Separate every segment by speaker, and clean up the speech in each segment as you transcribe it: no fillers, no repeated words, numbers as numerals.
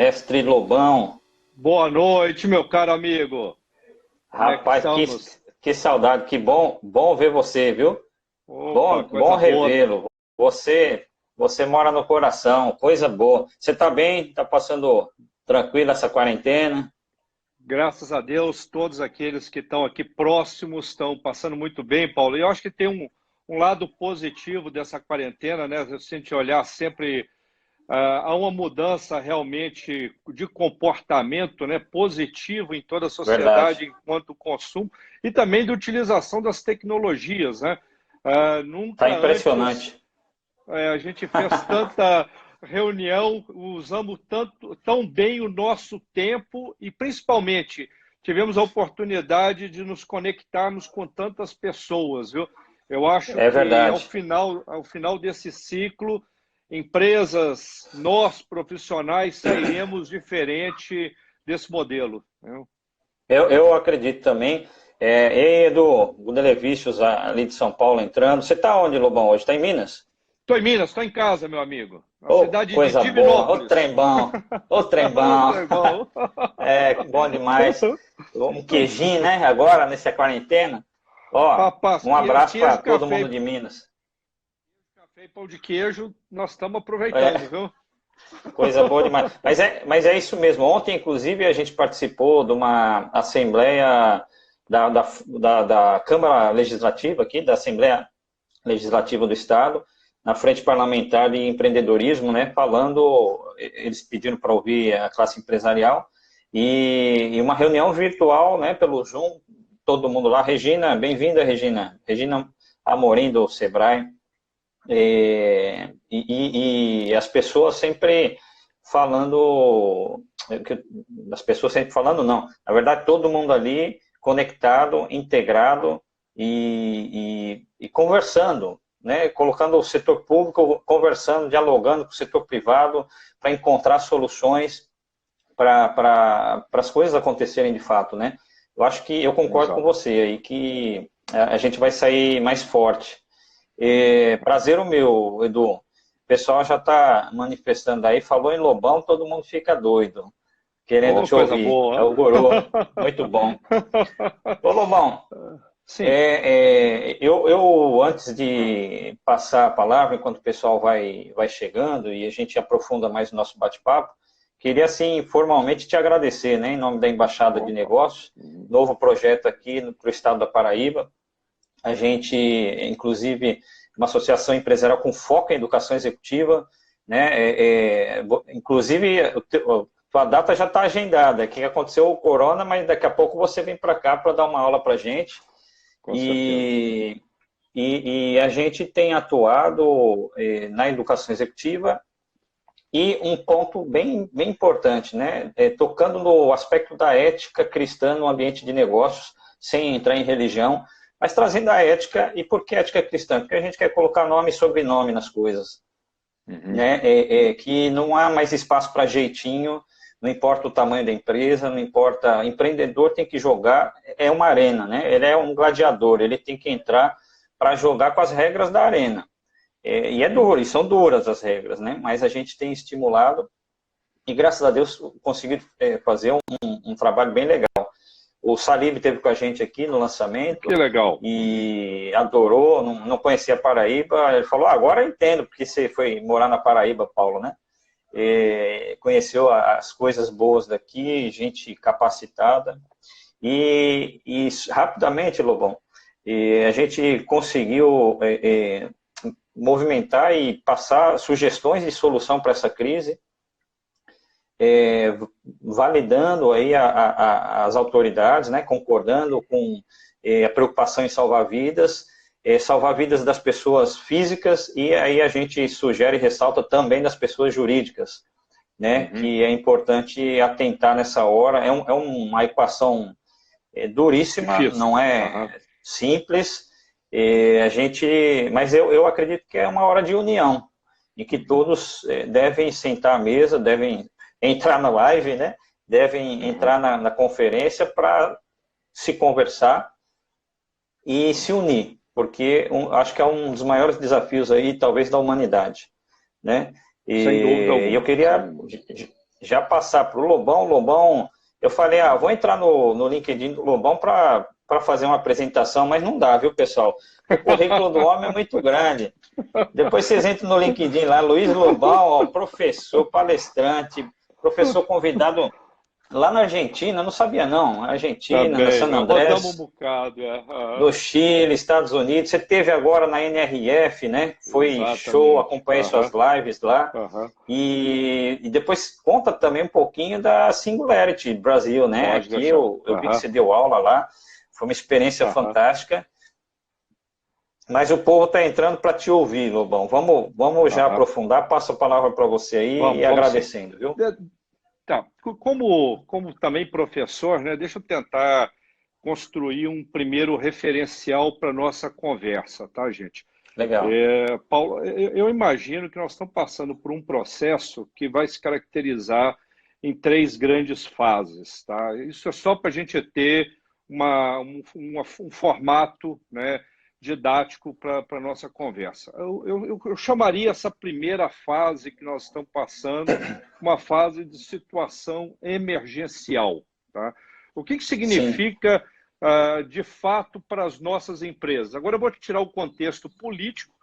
Speaker 1: Mestre Lobão,
Speaker 2: Boa noite, meu caro amigo. Como é que
Speaker 1: rapaz,
Speaker 2: estamos?
Speaker 1: que saudade, que bom ver você, viu?
Speaker 2: Opa,
Speaker 1: Bom
Speaker 2: coisa boa.
Speaker 1: revê-lo. Você mora no coração, coisa boa. Você está bem? Está passando tranquilo essa quarentena?
Speaker 2: Graças a Deus, todos aqueles que estão aqui próximos estão passando muito bem, Paulo. E eu acho que tem um lado positivo dessa quarentena, né? Se a gente olhar sempre, há uma mudança realmente de comportamento, né? Positivo em toda a
Speaker 1: Verdade.
Speaker 2: sociedade enquanto consumo e também de utilização das tecnologias, né?
Speaker 1: Tá
Speaker 2: Nunca antes.
Speaker 1: impressionante.
Speaker 2: A gente fez tanta reunião, usamos tão bem o nosso tempo e, principalmente, tivemos a oportunidade de nos conectarmos com tantas pessoas, viu? Eu acho
Speaker 1: É
Speaker 2: que
Speaker 1: verdade.
Speaker 2: ao final desse ciclo, empresas, nós profissionais, sairemos diferente desse modelo, viu?
Speaker 1: Eu acredito também. Ei, Edu, Gundelevicius ali de São Paulo entrando. Você está onde, Lobão, hoje? Está em Minas?
Speaker 2: Estou em Minas, estou em casa, meu amigo, na
Speaker 1: Ô,
Speaker 2: cidade de
Speaker 1: coisa boa.
Speaker 2: Divinópolis.
Speaker 1: Ô, trem
Speaker 2: Ô,
Speaker 1: bom.
Speaker 2: trem bom.
Speaker 1: É bom demais. Um queijinho, né? Agora, nessa quarentena. Ó,
Speaker 2: Rapaz,
Speaker 1: um abraço para
Speaker 2: queijo,
Speaker 1: todo mundo de Minas.
Speaker 2: café e pão de queijo, nós estamos aproveitando,
Speaker 1: É,
Speaker 2: viu?
Speaker 1: coisa boa demais. Mas é isso mesmo. Ontem, inclusive, a gente participou de uma assembleia da Câmara Legislativa aqui, da Assembleia Legislativa do Estado, na Frente Parlamentar de Empreendedorismo, né? Falando, eles pediram para ouvir a classe empresarial e uma reunião virtual, né? Pelo Zoom, todo mundo lá. Regina, bem-vinda, Regina. Regina Amorim, do Sebrae. E as pessoas sempre falando, as pessoas sempre falando não, na verdade todo mundo ali conectado, integrado e conversando, né, colocando o setor público, conversando, dialogando com o setor privado para encontrar soluções para as coisas acontecerem de fato, né? Eu acho que eu concordo com
Speaker 2: Exato.
Speaker 1: você aí que a gente vai sair mais forte. Prazer o meu, Edu. O pessoal já está manifestando aí, falou em Lobão, todo mundo fica doido, querendo
Speaker 2: Ô,
Speaker 1: te
Speaker 2: coisa
Speaker 1: ouvir. É
Speaker 2: boa.
Speaker 1: o guru, muito bom. Ô, Lobão,
Speaker 2: Sim,
Speaker 1: eu antes de passar a palavra, enquanto o pessoal vai chegando e a gente aprofunda mais o nosso bate-papo, queria, assim, formalmente te agradecer, né, em nome da Embaixada de
Speaker 2: opa.
Speaker 1: Negócios, novo projeto aqui para o estado da Paraíba. A gente, inclusive, uma associação empresarial com foco em educação executiva, né? Inclusive, tua data já está agendada, que aconteceu o corona, mas daqui a pouco você vem para cá para dar uma aula para a gente.
Speaker 2: Com certeza.
Speaker 1: E, e a gente tem atuado na educação executiva e um ponto bem importante, né? Tocando no aspecto da ética cristã no ambiente de negócios, sem entrar em religião, mas trazendo a ética. E por que ética cristã? Porque a gente quer colocar nome e sobrenome nas coisas,
Speaker 2: Uhum.
Speaker 1: né? Que não há mais espaço para jeitinho, não importa o tamanho da empresa, não importa. Empreendedor tem que jogar, é uma arena, né? Ele é um gladiador, ele tem que entrar para jogar com as regras da arena. E é duro, e são duras as regras, né? Mas a gente tem estimulado e, graças a Deus, conseguiu fazer um trabalho bem legal. O Salib esteve com a gente aqui no
Speaker 2: Que
Speaker 1: lançamento
Speaker 2: legal.
Speaker 1: e adorou, não conhecia a Paraíba. Ele falou, agora eu entendo, porque você foi morar na Paraíba, Paulo, né? Conheceu as coisas boas daqui, gente capacitada. E rapidamente, Lobão, a gente conseguiu movimentar e passar sugestões de solução para essa crise, validando aí as autoridades, né, concordando com a preocupação em salvar vidas das pessoas físicas, e aí a gente sugere e ressalta também das pessoas jurídicas, né,
Speaker 2: Uhum.
Speaker 1: que é importante atentar nessa hora. É uma equação duríssima,
Speaker 2: Difícil.
Speaker 1: não
Speaker 2: Aham.
Speaker 1: é simples, mas eu acredito que é uma hora de união, em que todos devem sentar à mesa, devem entrar na live, né? Devem
Speaker 2: Aham.
Speaker 1: entrar na conferência para se conversar e se unir, porque acho que é um dos maiores desafios aí, talvez, da humanidade, né?
Speaker 2: Sem dúvida
Speaker 1: E eu
Speaker 2: alguma.
Speaker 1: queria,
Speaker 2: Sem...
Speaker 1: já passar para o Lobão. Lobão, eu falei, vou entrar no LinkedIn do Lobão para fazer uma apresentação, mas não dá, viu, pessoal? O currículo do homem é muito grande. Depois vocês entram no LinkedIn lá, Luiz Lobão, ó, professor, palestrante, professor convidado lá na Argentina, não sabia não, Argentina, na
Speaker 2: Também,
Speaker 1: San
Speaker 2: nós rodamos um
Speaker 1: Andrés,
Speaker 2: bocado.
Speaker 1: do Chile, Estados Unidos. Você teve agora na NRF, né? Foi show,
Speaker 2: Exatamente.
Speaker 1: acompanhei suas lives lá.
Speaker 2: Aham.
Speaker 1: E depois conta também um pouquinho da Singularity Brasil, né?
Speaker 2: Pode
Speaker 1: Aqui
Speaker 2: deixar.
Speaker 1: eu vi que você deu aula lá, foi uma experiência
Speaker 2: Aham.
Speaker 1: fantástica. Mas o povo está entrando para te ouvir, Lobão. Vamos já
Speaker 2: Aham.
Speaker 1: aprofundar. Passo a palavra para você aí e
Speaker 2: Vamos sim.
Speaker 1: agradecendo, viu?
Speaker 2: Tá. Como também professor, né, deixa eu tentar construir um primeiro referencial para a nossa conversa, tá, gente?
Speaker 1: Legal.
Speaker 2: Paulo, eu imagino que nós estamos passando por um processo que vai se caracterizar em três grandes fases, tá? Isso é só para a gente ter um formato, né, didático para a nossa conversa. Eu chamaria essa primeira fase que nós estamos passando uma fase de situação emergencial, tá? O que
Speaker 1: Sim,
Speaker 2: significa de fato para as nossas empresas? Agora eu vou tirar o contexto político,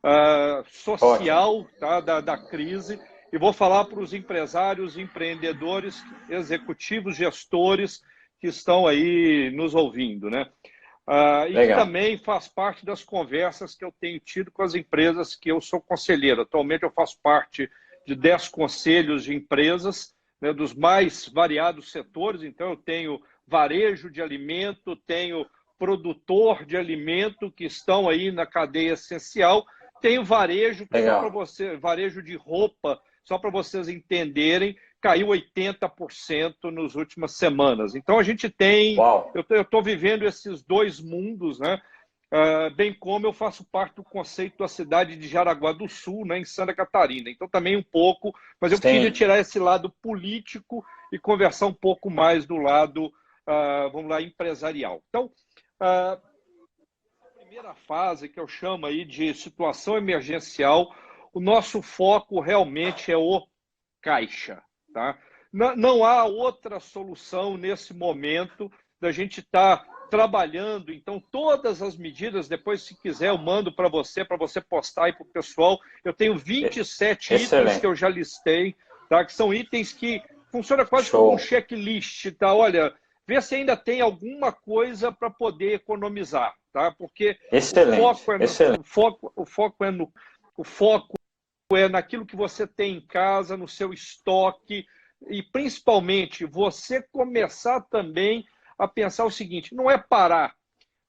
Speaker 1: ótimo.
Speaker 2: social, tá, da crise e vou falar para os empresários, empreendedores, executivos, gestores que estão aí nos ouvindo, né? E que
Speaker 1: Legal.
Speaker 2: também faz parte das conversas que eu tenho tido com as empresas que eu sou conselheiro. Atualmente eu faço parte de 10 conselhos de empresas, né, dos mais variados setores. Então eu tenho varejo de alimento, tenho produtor de alimento que estão aí na cadeia essencial, tenho varejo, só para
Speaker 1: Legal.
Speaker 2: você, varejo de roupa, só para vocês entenderem, caiu 80% nas últimas semanas. Então a gente tem,
Speaker 1: Uau.
Speaker 2: eu estou vivendo esses dois mundos, né? Bem como eu faço parte do conceito da cidade de Jaraguá do Sul, né, em Santa Catarina. Então também um pouco, mas eu queria
Speaker 1: Sim.
Speaker 2: tirar esse lado político e conversar um pouco mais do lado, vamos lá, empresarial. Então, a primeira fase que eu chamo aí de situação emergencial, o nosso foco realmente é o caixa, tá? Não há outra solução nesse momento da gente estar trabalhando. Então, todas as medidas, depois, se quiser, eu mando para você postar aí para o pessoal. Eu tenho 27 itens que
Speaker 1: Excelente.
Speaker 2: eu já listei, tá? Que são itens que funcionam quase como um
Speaker 1: Show.
Speaker 2: checklist, tá? Olha, vê se ainda tem alguma coisa para poder economizar, tá? Porque o
Speaker 1: Excelente.
Speaker 2: foco é no,
Speaker 1: Excelente.
Speaker 2: o foco é naquilo que você tem em casa, no seu estoque, e principalmente você começar também a pensar o seguinte: não é parar,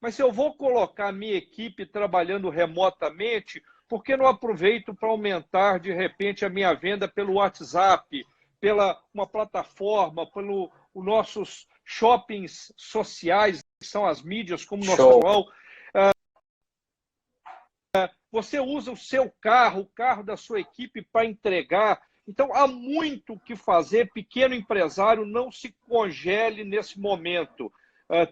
Speaker 2: mas se eu vou colocar a minha equipe trabalhando remotamente, por que não aproveito para aumentar de repente a minha venda pelo WhatsApp, pela uma plataforma, pelo os nossos shoppings sociais, que são as mídias como o nosso
Speaker 1: Show.
Speaker 2: pessoal. Você usa o seu carro, o carro da sua equipe para entregar. Então, há muito o que fazer. Pequeno empresário, não se congele nesse momento.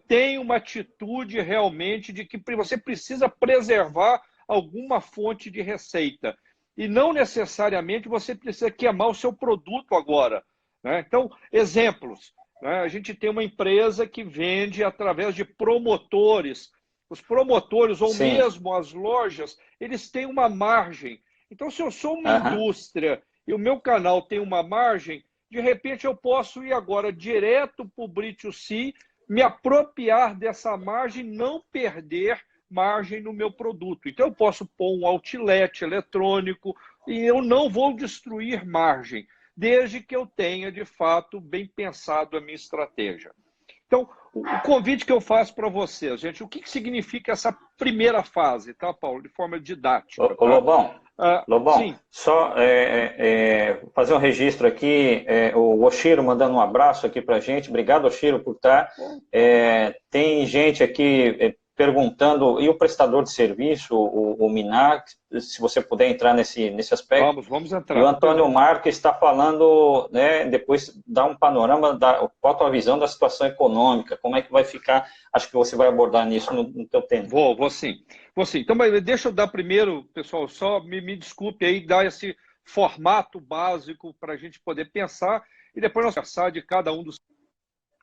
Speaker 2: Tem uma atitude realmente de que você precisa preservar alguma fonte de receita. E não necessariamente você precisa queimar o seu produto agora, né? Então, exemplos. Né? A gente tem uma empresa que vende através de promotores. Os promotores ou
Speaker 1: Sim.
Speaker 2: mesmo as lojas, eles têm uma margem. Então, se eu sou uma
Speaker 1: Aham.
Speaker 2: indústria e o meu canal tem uma margem, de repente eu posso ir agora direto para o B2C, me apropriar dessa margem, não perder margem no meu produto. Então, eu posso pôr um outlet eletrônico e eu não vou destruir margem, desde que eu tenha, de fato, bem pensado a minha estratégia. Então, o convite que eu faço para vocês, gente, o que significa essa primeira fase, tá, Paulo? De forma didática,
Speaker 1: Ô,
Speaker 2: tá?
Speaker 1: Lobão, Lobão,
Speaker 2: Sim.
Speaker 1: só fazer um registro aqui, o Oshiro mandando um abraço aqui para a gente, obrigado, Oshiro, por estar. Tem gente aqui perguntando, e o prestador de serviço, o Minar, se você puder entrar nesse aspecto.
Speaker 2: Vamos
Speaker 1: E o
Speaker 2: entrar.
Speaker 1: Antônio Marques está falando, né, depois dá um panorama, qual a tua visão da situação econômica, como é que vai ficar, acho que você vai abordar nisso no teu tempo.
Speaker 2: Vou sim. Vou sim. Então, mas deixa eu dar primeiro, pessoal, só me desculpe aí, dar esse formato básico para a gente poder pensar, e depois nós vamos conversar de cada um dos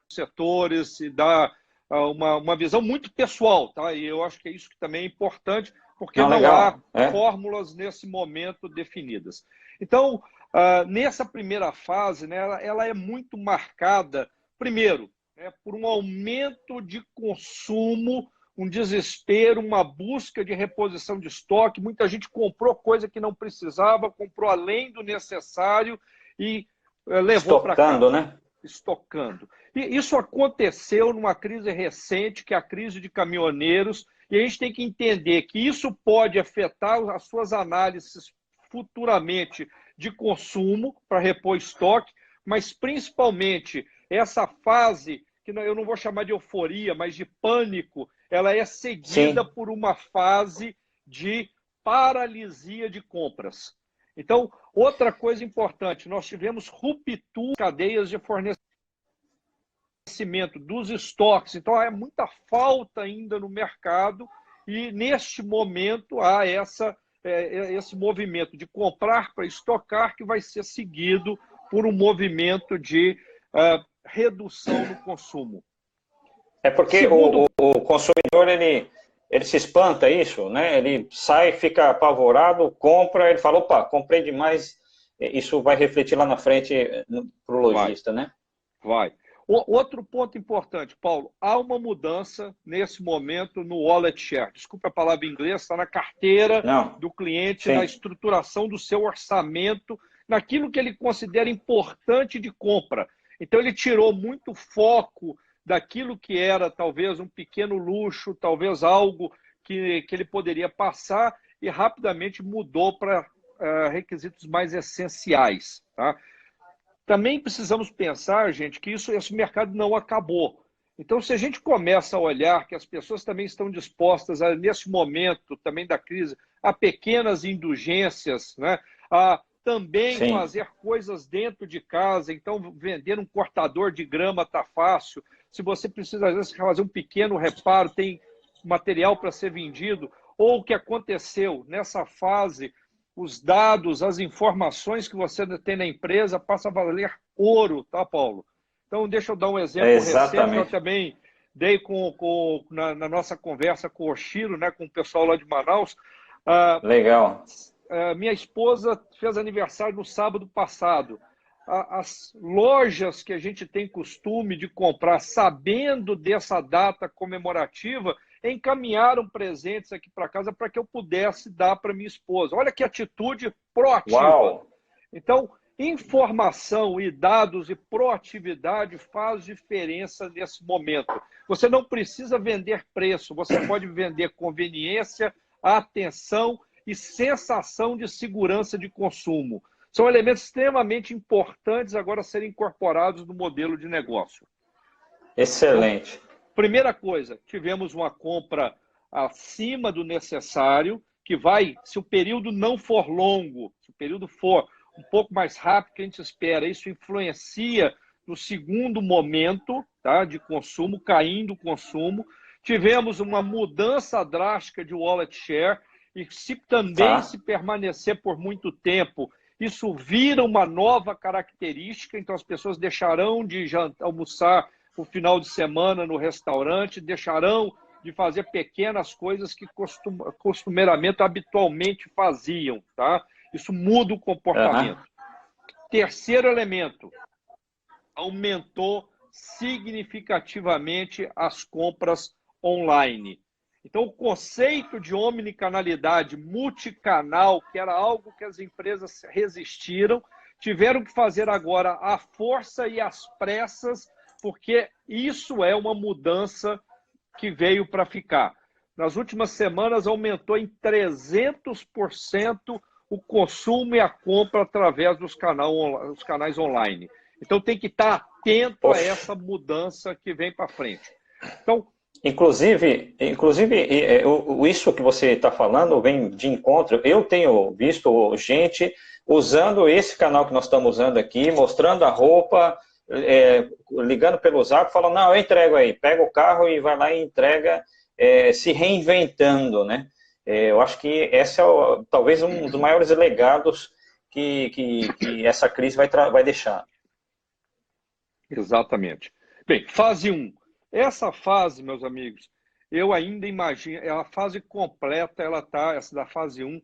Speaker 2: setores e dar uma visão muito pessoal, tá? E eu acho que é isso que também é importante, porque não há fórmulas nesse momento definidas. Então, nessa primeira fase, né, ela é muito marcada, primeiro, né, por um aumento de consumo, um desespero, uma busca de reposição de estoque. Muita gente comprou coisa que não precisava, comprou além do necessário e levou para casa.
Speaker 1: Estocando, né?
Speaker 2: Estocando. E isso aconteceu numa crise recente, que é a crise de caminhoneiros, e a gente tem que entender que isso pode afetar as suas análises futuramente de consumo para repor estoque, mas principalmente essa fase, que eu não vou chamar de euforia, mas de pânico, ela é seguida por uma fase de paralisia de compras. Então, outra coisa importante, nós tivemos ruptura de cadeias de fornecimento dos estoques, então há muita falta ainda no mercado e neste momento há esse movimento de comprar para estocar que vai ser seguido por um movimento de redução no consumo.
Speaker 1: É porque o consumidor, ele se espanta isso, né? Ele sai, fica apavorado, compra, ele fala, opa, comprei demais, isso vai refletir lá na frente para o lojista, né?
Speaker 2: Vai. Outro ponto importante, Paulo, há uma mudança nesse momento no wallet share. Desculpa a palavra em inglês, está na carteira do cliente, na estruturação do seu orçamento, naquilo que ele considera importante de compra. Então, ele tirou muito foco daquilo que era talvez um pequeno luxo, talvez algo que ele poderia passar e rapidamente mudou para requisitos mais essenciais, tá? Também precisamos pensar, gente, que esse mercado não acabou. Então, se a gente começa a olhar que as pessoas também estão dispostas, nesse momento também da crise, a pequenas indulgências, né? A também fazer coisas dentro de casa. Então, vender um cortador de grama está fácil. Se você precisa, às vezes, fazer um pequeno reparo, tem material para ser vendido. Ou o que aconteceu nessa fase, os dados, as informações que você tem na empresa passam a valer ouro, tá, Paulo? Então, deixa eu dar um exemplo recente, eu também dei na nossa conversa com o Chiro, né, com o pessoal lá de Manaus.
Speaker 1: Legal.
Speaker 2: Minha esposa fez aniversário no sábado passado. As lojas que a gente tem costume de comprar, sabendo dessa data comemorativa, encaminharam presentes aqui para casa para que eu pudesse dar para minha esposa. Olha que atitude proativa.
Speaker 1: Uau.
Speaker 2: Então, informação e dados e proatividade faz diferença nesse momento. Você não precisa vender preço, você pode vender conveniência, atenção e sensação de segurança de consumo. São elementos extremamente importantes agora a serem incorporados no modelo de negócio.
Speaker 1: Excelente.
Speaker 2: Então, primeira coisa, tivemos uma compra acima do necessário, que vai, se o período não for longo, se o período for um pouco mais rápido que a gente espera, isso influencia no segundo momento, tá, de consumo, caindo o consumo. Tivemos uma mudança drástica de wallet share, e se também se permanecer por muito tempo, isso vira uma nova característica, então as pessoas deixarão de almoçar o final de semana no restaurante, deixarão de fazer pequenas coisas que costumeiramente, habitualmente faziam, tá? Isso muda o comportamento. Terceiro elemento, aumentou significativamente as compras online. Então, o conceito de omnicanalidade, multicanal, que era algo que as empresas resistiram, tiveram que fazer agora à força e às pressas, porque isso é uma mudança que veio para ficar. Nas últimas semanas, aumentou em 300% o consumo e a compra através dos canais online. Então, tem que estar atento a essa mudança que vem para frente. Então,
Speaker 1: Inclusive, isso que você está falando vem de encontro. Eu tenho visto gente usando esse canal que nós estamos usando aqui, mostrando a roupa, ligando pelo Zap, falando, não, eu entrego aí, pega o carro e vai lá e entrega, se reinventando, né? Eu acho que esse é talvez um dos maiores legados que essa crise vai deixar.
Speaker 2: Exatamente. Bem, fase 1. Essa fase, meus amigos, eu ainda imagino, é a fase completa, essa da fase 1,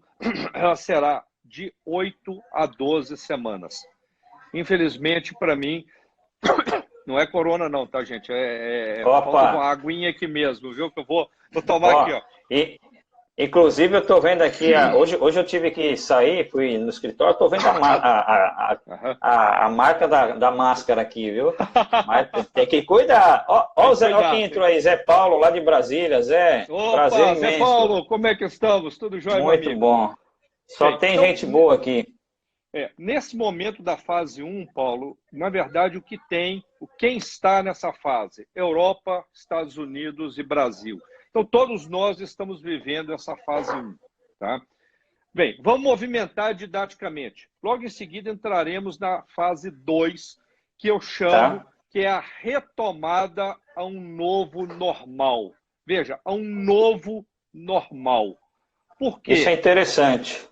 Speaker 2: ela será de 8 a 12 semanas. Infelizmente, para mim, não é corona não, tá, gente? Falta uma aguinha aqui mesmo, viu? Que eu vou tomar aqui, ó.
Speaker 1: Inclusive, eu estou vendo aqui, hoje eu tive que sair, fui no escritório, estou vendo a marca da máscara aqui, viu? Mas tem que cuidar. Ó quem entrou aí, Zé Paulo, lá de Brasília. Zé,
Speaker 2: opa,
Speaker 1: prazer imenso.
Speaker 2: Zé Paulo, como é que estamos? Tudo jóia, meu amigo?
Speaker 1: Muito bom. Só tem gente boa aqui.
Speaker 2: Nesse momento da fase 1, Paulo, na verdade, quem está nessa fase? Europa, Estados Unidos e Brasil. Então, todos nós estamos vivendo essa fase 1. Tá? Bem, vamos movimentar didaticamente. Logo em seguida, entraremos na fase 2, que eu chamo que é a retomada a um novo normal. Veja, a um novo normal. Por quê?
Speaker 1: Isso é interessante.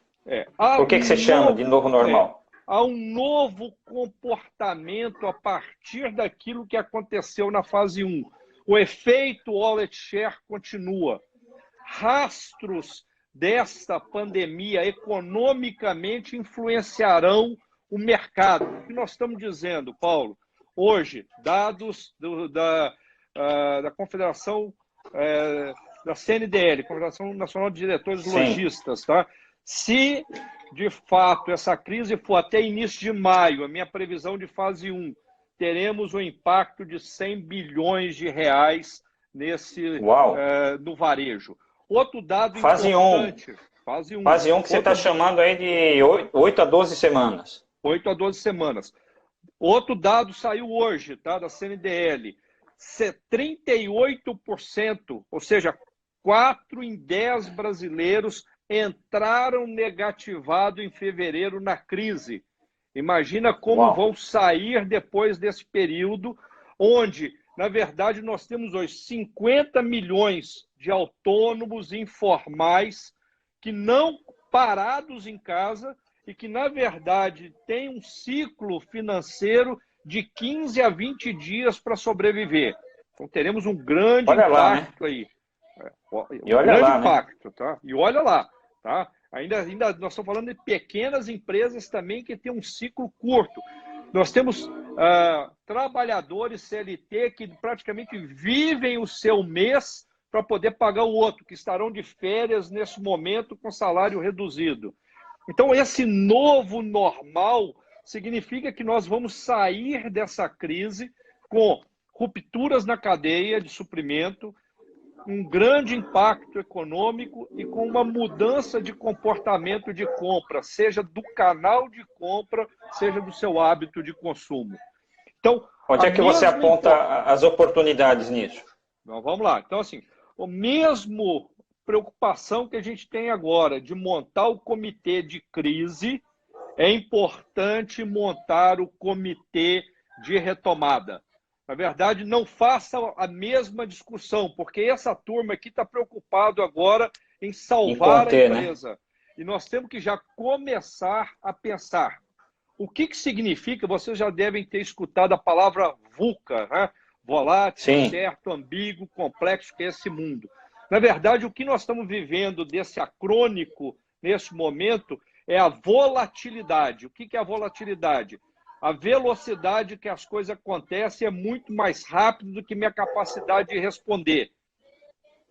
Speaker 1: Por que você chama de novo normal?
Speaker 2: Há um novo comportamento a partir daquilo que aconteceu na fase 1. O efeito wallet share continua. Rastros desta pandemia economicamente influenciarão o mercado. O que nós estamos dizendo, Paulo? Hoje, dados da Confederação, da CNDL, Confederação Nacional de Diretores Lojistas, tá? Se, de fato, essa crise for até início de maio, a minha previsão de fase 1, teremos um impacto de 100 bilhões de reais no varejo. Outro dado importante. Fase 1.
Speaker 1: Fase 1 que você está chamando aí de 8 a 12 semanas.
Speaker 2: 8 a 12 semanas. Outro dado saiu hoje, tá, da CNDL. 38%, ou seja, 4 em 10 brasileiros entraram negativado em fevereiro na crise. Imagina como vão sair depois desse período, onde, na verdade, nós temos hoje 50 milhões de autônomos informais que não parados em casa e que, na verdade, têm um ciclo financeiro de 15 a 20 dias para sobreviver. Então, teremos um grande impacto aí. Impacto, tá? E olha lá, tá? Ainda nós estamos falando de pequenas empresas também que têm um ciclo curto. Nós temos trabalhadores CLT que praticamente vivem o seu mês para poder pagar o outro, que estarão de férias nesse momento com salário reduzido. Então, esse novo normal significa que nós vamos sair dessa crise com rupturas na cadeia de suprimento, um grande impacto econômico e com uma mudança de comportamento de compra, seja do canal de compra, seja do seu hábito de consumo. Então,
Speaker 1: onde é que você aponta as oportunidades nisso?
Speaker 2: Então, vamos lá. Então, assim, a mesma preocupação que a gente tem agora de montar o comitê de crise, é importante montar o comitê de retomada. Na verdade, não faça a mesma discussão, porque essa turma aqui está preocupado agora em salvar a empresa. Né? E nós temos que já começar a pensar. O que significa? Vocês já devem ter escutado a palavra VUCA, né? Volátil, incerto, ambíguo, complexo, que é esse mundo. Na verdade, o que nós estamos vivendo desse acrônico nesse momento é a volatilidade. O que é a volatilidade? A velocidade que as coisas acontecem é muito mais rápido do que minha capacidade de responder.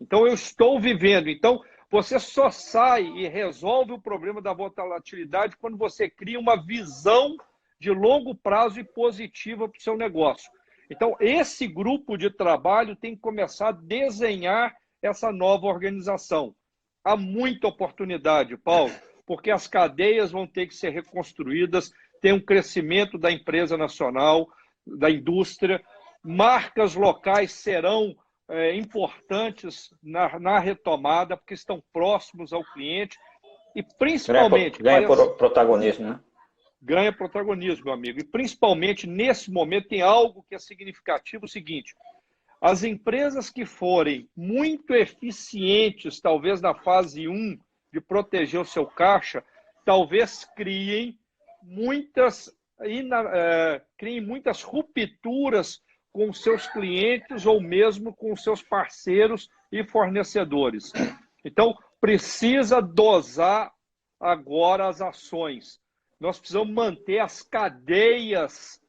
Speaker 2: Então, eu estou vivendo. Então, você só sai e resolve o problema da volatilidade quando você cria uma visão de longo prazo e positiva para o seu negócio. Então, esse grupo de trabalho tem que começar a desenhar essa nova organização. Há muita oportunidade, Paulo, porque as cadeias vão ter que ser reconstruídas, tem um crescimento da empresa nacional, da indústria, marcas locais serão importantes na retomada, porque estão próximos ao cliente e principalmente...
Speaker 1: Ganha protagonismo, né?
Speaker 2: Ganha protagonismo, meu amigo. E principalmente nesse momento tem algo que é significativo, o seguinte: as empresas que forem muito eficientes, talvez na fase 1, de proteger o seu caixa, talvez criem muitas criem muitas rupturas com seus clientes ou mesmo com seus parceiros e fornecedores. Então, precisa dosar agora as ações. Nós precisamos manter as cadeias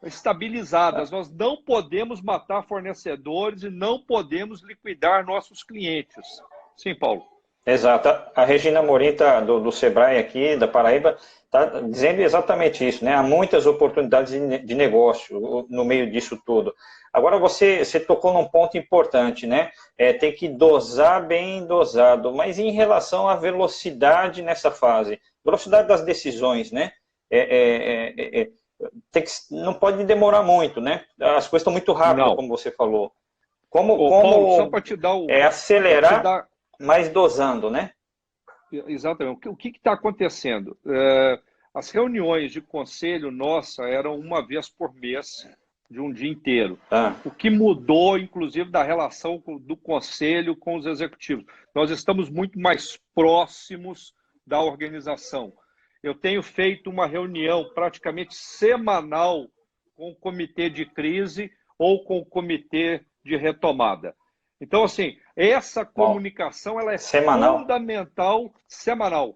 Speaker 2: estabilizadas. Nós não podemos matar fornecedores e não podemos liquidar nossos clientes. Sim, Paulo.
Speaker 1: Exato. A Regina Morim, do Sebrae aqui, da Paraíba, está dizendo exatamente isso, né? Há muitas oportunidades de negócio no meio disso tudo. Agora, você tocou num ponto importante, né? Tem que dosar bem dosado, mas em relação à velocidade nessa fase, velocidade das decisões, né? Não pode demorar muito, né? As coisas estão muito rápidas, como você falou.
Speaker 2: Paulo, só para te dar
Speaker 1: acelerar, mas dosando, né?
Speaker 2: Exatamente. O que está acontecendo? As reuniões de conselho nossa eram uma vez por mês, de um dia inteiro. O que mudou, inclusive, da relação do conselho com os executivos. Nós estamos muito mais próximos da organização. Eu tenho feito uma reunião praticamente semanal com o comitê de crise ou com o comitê de retomada. Então, assim, essa comunicação ela é fundamental, semanal,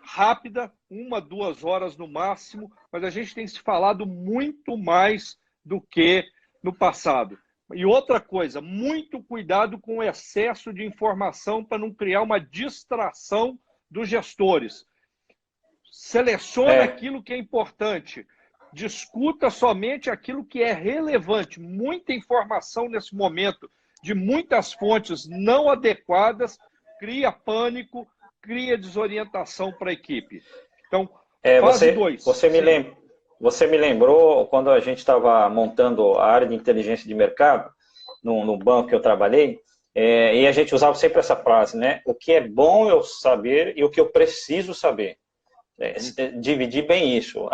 Speaker 2: rápida, 1, 2 horas no máximo, mas a gente tem se falado muito mais do que no passado. E outra coisa, muito cuidado com o excesso de informação para não criar uma distração dos gestores. Selecione aquilo que é importante, discuta somente aquilo que é relevante. Muita informação nesse momento, de muitas fontes não adequadas, cria pânico, cria desorientação para a equipe. Então, fase 2.
Speaker 1: Você me lembrou quando a gente estava montando a área de inteligência de mercado, no banco que eu trabalhei, e a gente usava sempre essa frase, né? O que é bom eu saber e o que eu preciso saber. Dividir bem isso.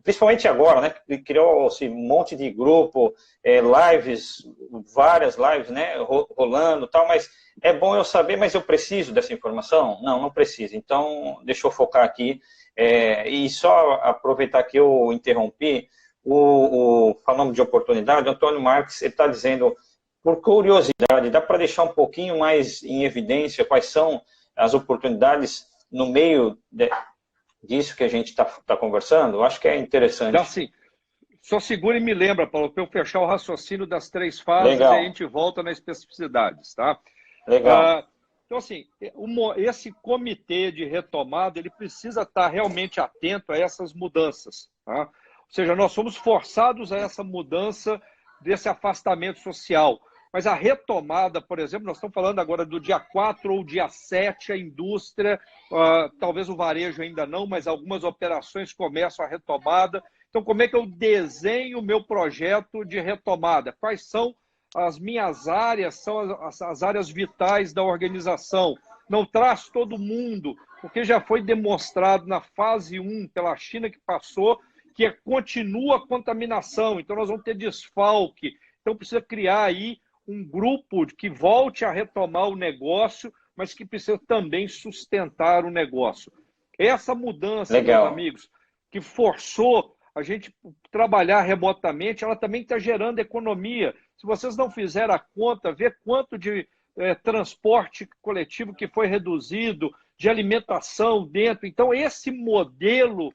Speaker 1: Principalmente agora, né? Criou-se um monte de grupo, lives, várias lives, né? Rolando e tal, mas é bom eu saber, mas eu preciso dessa informação? Não preciso. Então, deixa eu focar aqui. E só aproveitar que eu interrompi, falando de oportunidade, o Antônio Marques está dizendo, por curiosidade, dá para deixar um pouquinho mais em evidência quais são as oportunidades no meio disso que a gente está conversando? Eu acho que é interessante.
Speaker 2: Sim. Só segura e me lembra, Paulo, para eu fechar o raciocínio das 3 fases.
Speaker 1: Legal.
Speaker 2: E a gente volta nas especificidades, tá?
Speaker 1: Legal.
Speaker 2: Então, assim, esse comitê de retomada, ele precisa estar realmente atento a essas mudanças, tá? Ou seja, nós somos forçados a essa mudança desse afastamento social. Mas a retomada, por exemplo, nós estamos falando agora do dia 4 ou dia 7, a indústria, talvez o varejo ainda não, mas algumas operações começam a retomada. Então, como é que eu desenho o meu projeto de retomada? Quais são as minhas áreas, são as áreas vitais da organização? Não traz todo mundo, porque já foi demonstrado na fase 1 pela China que passou, que continua a contaminação. Então, nós vamos ter desfalque. Então, precisa criar aí um grupo que volte a retomar o negócio, mas que precisa também sustentar o negócio. Essa mudança,
Speaker 1: Legal.
Speaker 2: meus amigos, que forçou a gente trabalhar remotamente, ela também está gerando economia. Se vocês não fizeram a conta, vê quanto de transporte coletivo que foi reduzido, de alimentação dentro. Então, esse modelo,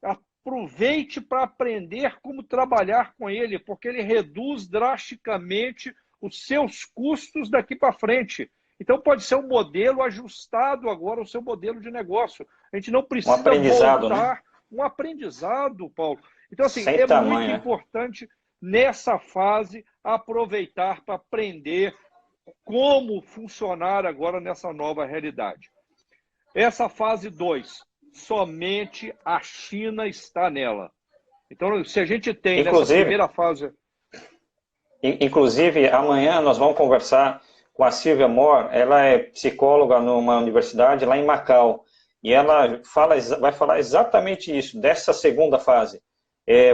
Speaker 2: aproveite para aprender como trabalhar com ele, porque ele reduz drasticamente os seus custos daqui para frente. Então, pode ser um modelo ajustado agora ao seu modelo de negócio. A gente não precisa voltar um aprendizado, Paulo. Então, assim,
Speaker 1: sem tamanho,
Speaker 2: muito importante nessa fase aproveitar para aprender como funcionar agora nessa nova realidade. Essa fase 2, somente a China está nela. Então, se a gente tem nessa primeira fase...
Speaker 1: Inclusive, amanhã nós vamos conversar com a Silvia Moore. Ela é psicóloga numa universidade lá em Macau. E ela vai falar exatamente isso, dessa segunda fase.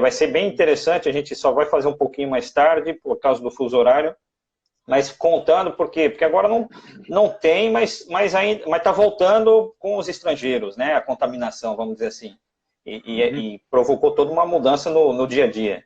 Speaker 1: Vai ser bem interessante, a gente só vai fazer um pouquinho mais tarde, por causa do fuso horário. Mas contando, por quê? Porque agora não tem, mas está voltando com os estrangeiros, né? A contaminação, vamos dizer assim. e provocou toda uma mudança no dia a dia.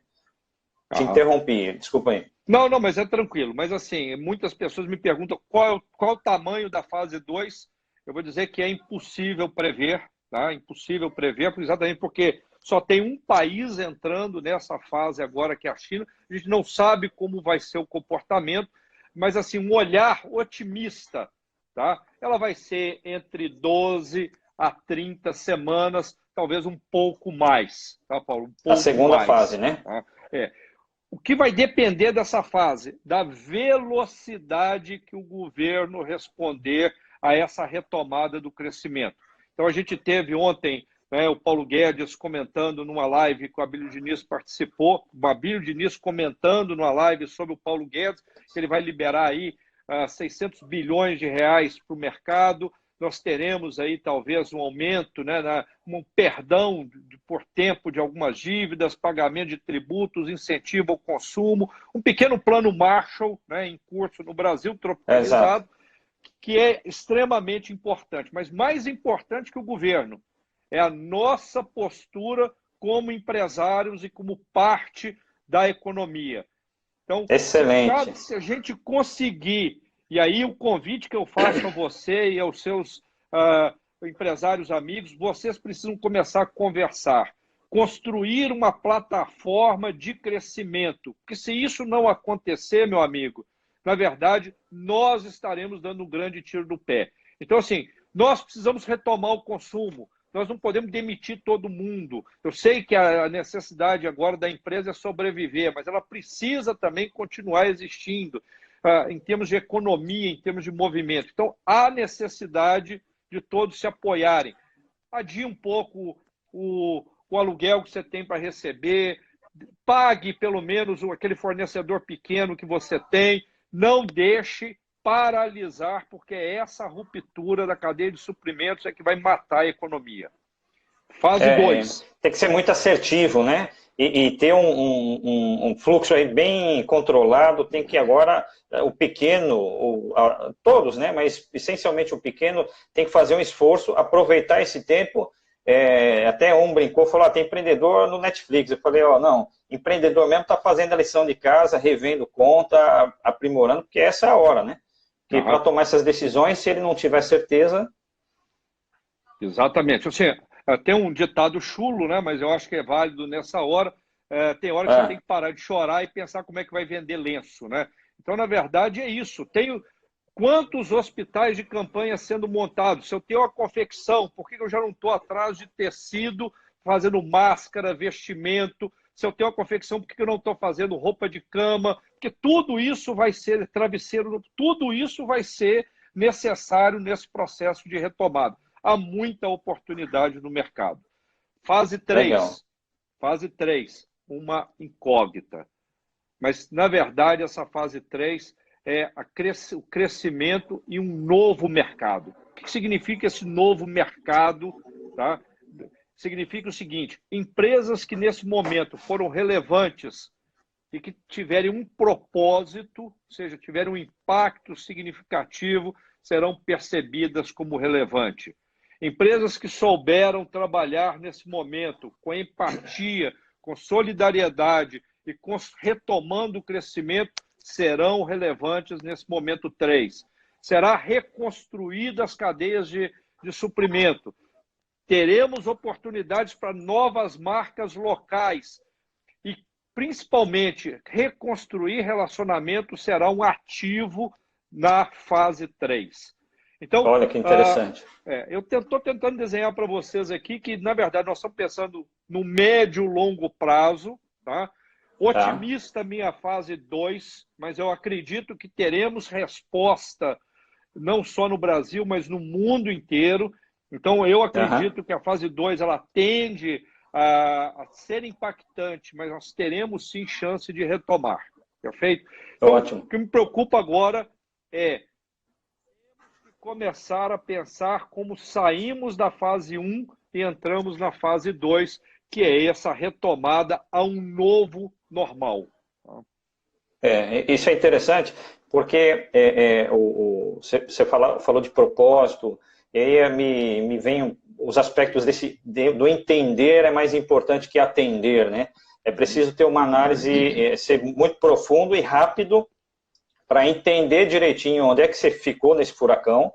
Speaker 1: Te interrompi, desculpa aí.
Speaker 2: Não, mas é tranquilo. Mas assim, muitas pessoas me perguntam qual o tamanho da fase 2. Eu vou dizer que é impossível prever, tá? Impossível prever, exatamente porque só tem um país entrando nessa fase agora, que é a China. A gente não sabe como vai ser o comportamento, mas assim, um olhar otimista, tá? Ela vai ser entre 12 a 30 semanas, talvez um pouco mais, tá, Paulo? Um pouco
Speaker 1: a segunda
Speaker 2: mais,
Speaker 1: fase, né?
Speaker 2: Tá? O que vai depender dessa fase? Da velocidade que o governo responder a essa retomada do crescimento. Então, a gente teve ontem, né, o Paulo Guedes comentando numa live que o Abílio Diniz participou, o Abílio Diniz comentando numa live sobre o Paulo Guedes, que ele vai liberar aí 600 bilhões de reais para o mercado. Nós teremos aí talvez um aumento, né, um perdão por tempo de algumas dívidas, pagamento de tributos, incentivo ao consumo, um pequeno plano Marshall, né, em curso no Brasil, tropicalizado, que é extremamente importante. Mas mais importante que o governo é a nossa postura como empresários e como parte da economia. Então,
Speaker 1: excelente.
Speaker 2: se a gente conseguir, e aí o convite que eu faço a você e aos seus empresários amigos, vocês precisam começar a conversar, construir uma plataforma de crescimento, porque se isso não acontecer, meu amigo, na verdade, nós estaremos dando um grande tiro no pé. Então, assim, nós precisamos retomar o consumo, nós não podemos demitir todo mundo. Eu sei que a necessidade agora da empresa é sobreviver, mas ela precisa também continuar existindo em termos de economia, em termos de movimento. Então, há necessidade de todos se apoiarem. Adie um pouco o aluguel que você tem para receber, pague pelo menos aquele fornecedor pequeno que você tem, não deixe paralisar, porque essa ruptura da cadeia de suprimentos é que vai matar a economia. Fase 2.
Speaker 1: Tem que ser muito assertivo, né? E ter um fluxo aí bem controlado. Tem que agora o pequeno, todos, né? Mas essencialmente o pequeno tem que fazer um esforço, aproveitar esse tempo. Até um brincou, falou, tem empreendedor no Netflix. Eu falei, não, empreendedor mesmo está fazendo a lição de casa, revendo conta, aprimorando, porque essa é a hora, né? Porque para tomar essas decisões, se ele não tiver certeza...
Speaker 2: Exatamente. Assim, tem um ditado chulo, né? Mas eu acho que é válido nessa hora. Tem hora que você tem que parar de chorar e pensar como é que vai vender lenço, né? Então, na verdade, é isso. Tenho quantos hospitais de campanha sendo montados? Se eu tenho uma confecção, por que eu já não estou atrás de tecido, fazendo máscara, vestimento? Se eu tenho uma confecção, por que eu não estou fazendo roupa de cama? Porque tudo isso vai ser travesseiro, tudo isso vai ser necessário nesse processo de retomada. Há muita oportunidade no mercado. Fase 3. Legal. Fase 3, uma incógnita. Mas, na verdade, essa fase 3 é o crescimento e um novo mercado. O que significa esse novo mercado? Tá? Significa o seguinte, empresas que nesse momento foram relevantes e que tiverem um propósito, ou seja, tiverem um impacto significativo, serão percebidas como relevante. Empresas que souberam trabalhar nesse momento com empatia, com solidariedade e retomando o crescimento, serão relevantes nesse momento 3. Será reconstruída as cadeias de suprimento. Teremos oportunidades para novas marcas locais e, principalmente, reconstruir relacionamento será um ativo na fase 3. Então,
Speaker 1: olha que interessante.
Speaker 2: Eu estou tentando desenhar para vocês aqui que, na verdade, nós estamos pensando no médio e longo prazo, tá? Otimista minha fase 2, mas eu acredito que teremos resposta não só no Brasil, mas no mundo inteiro. Então, eu acredito que a fase 2 ela tende a ser impactante, mas nós teremos sim chance de retomar. Perfeito? Então,
Speaker 1: ótimo.
Speaker 2: O que me preocupa agora é começar a pensar como saímos da fase 1 e entramos na fase 2, que é essa retomada a um novo normal.
Speaker 1: Isso é interessante, porque você falou de propósito, e aí me vem os aspectos do entender é mais importante que atender, né? É preciso ter uma análise, ser muito profundo e rápido para entender direitinho onde é que você ficou nesse furacão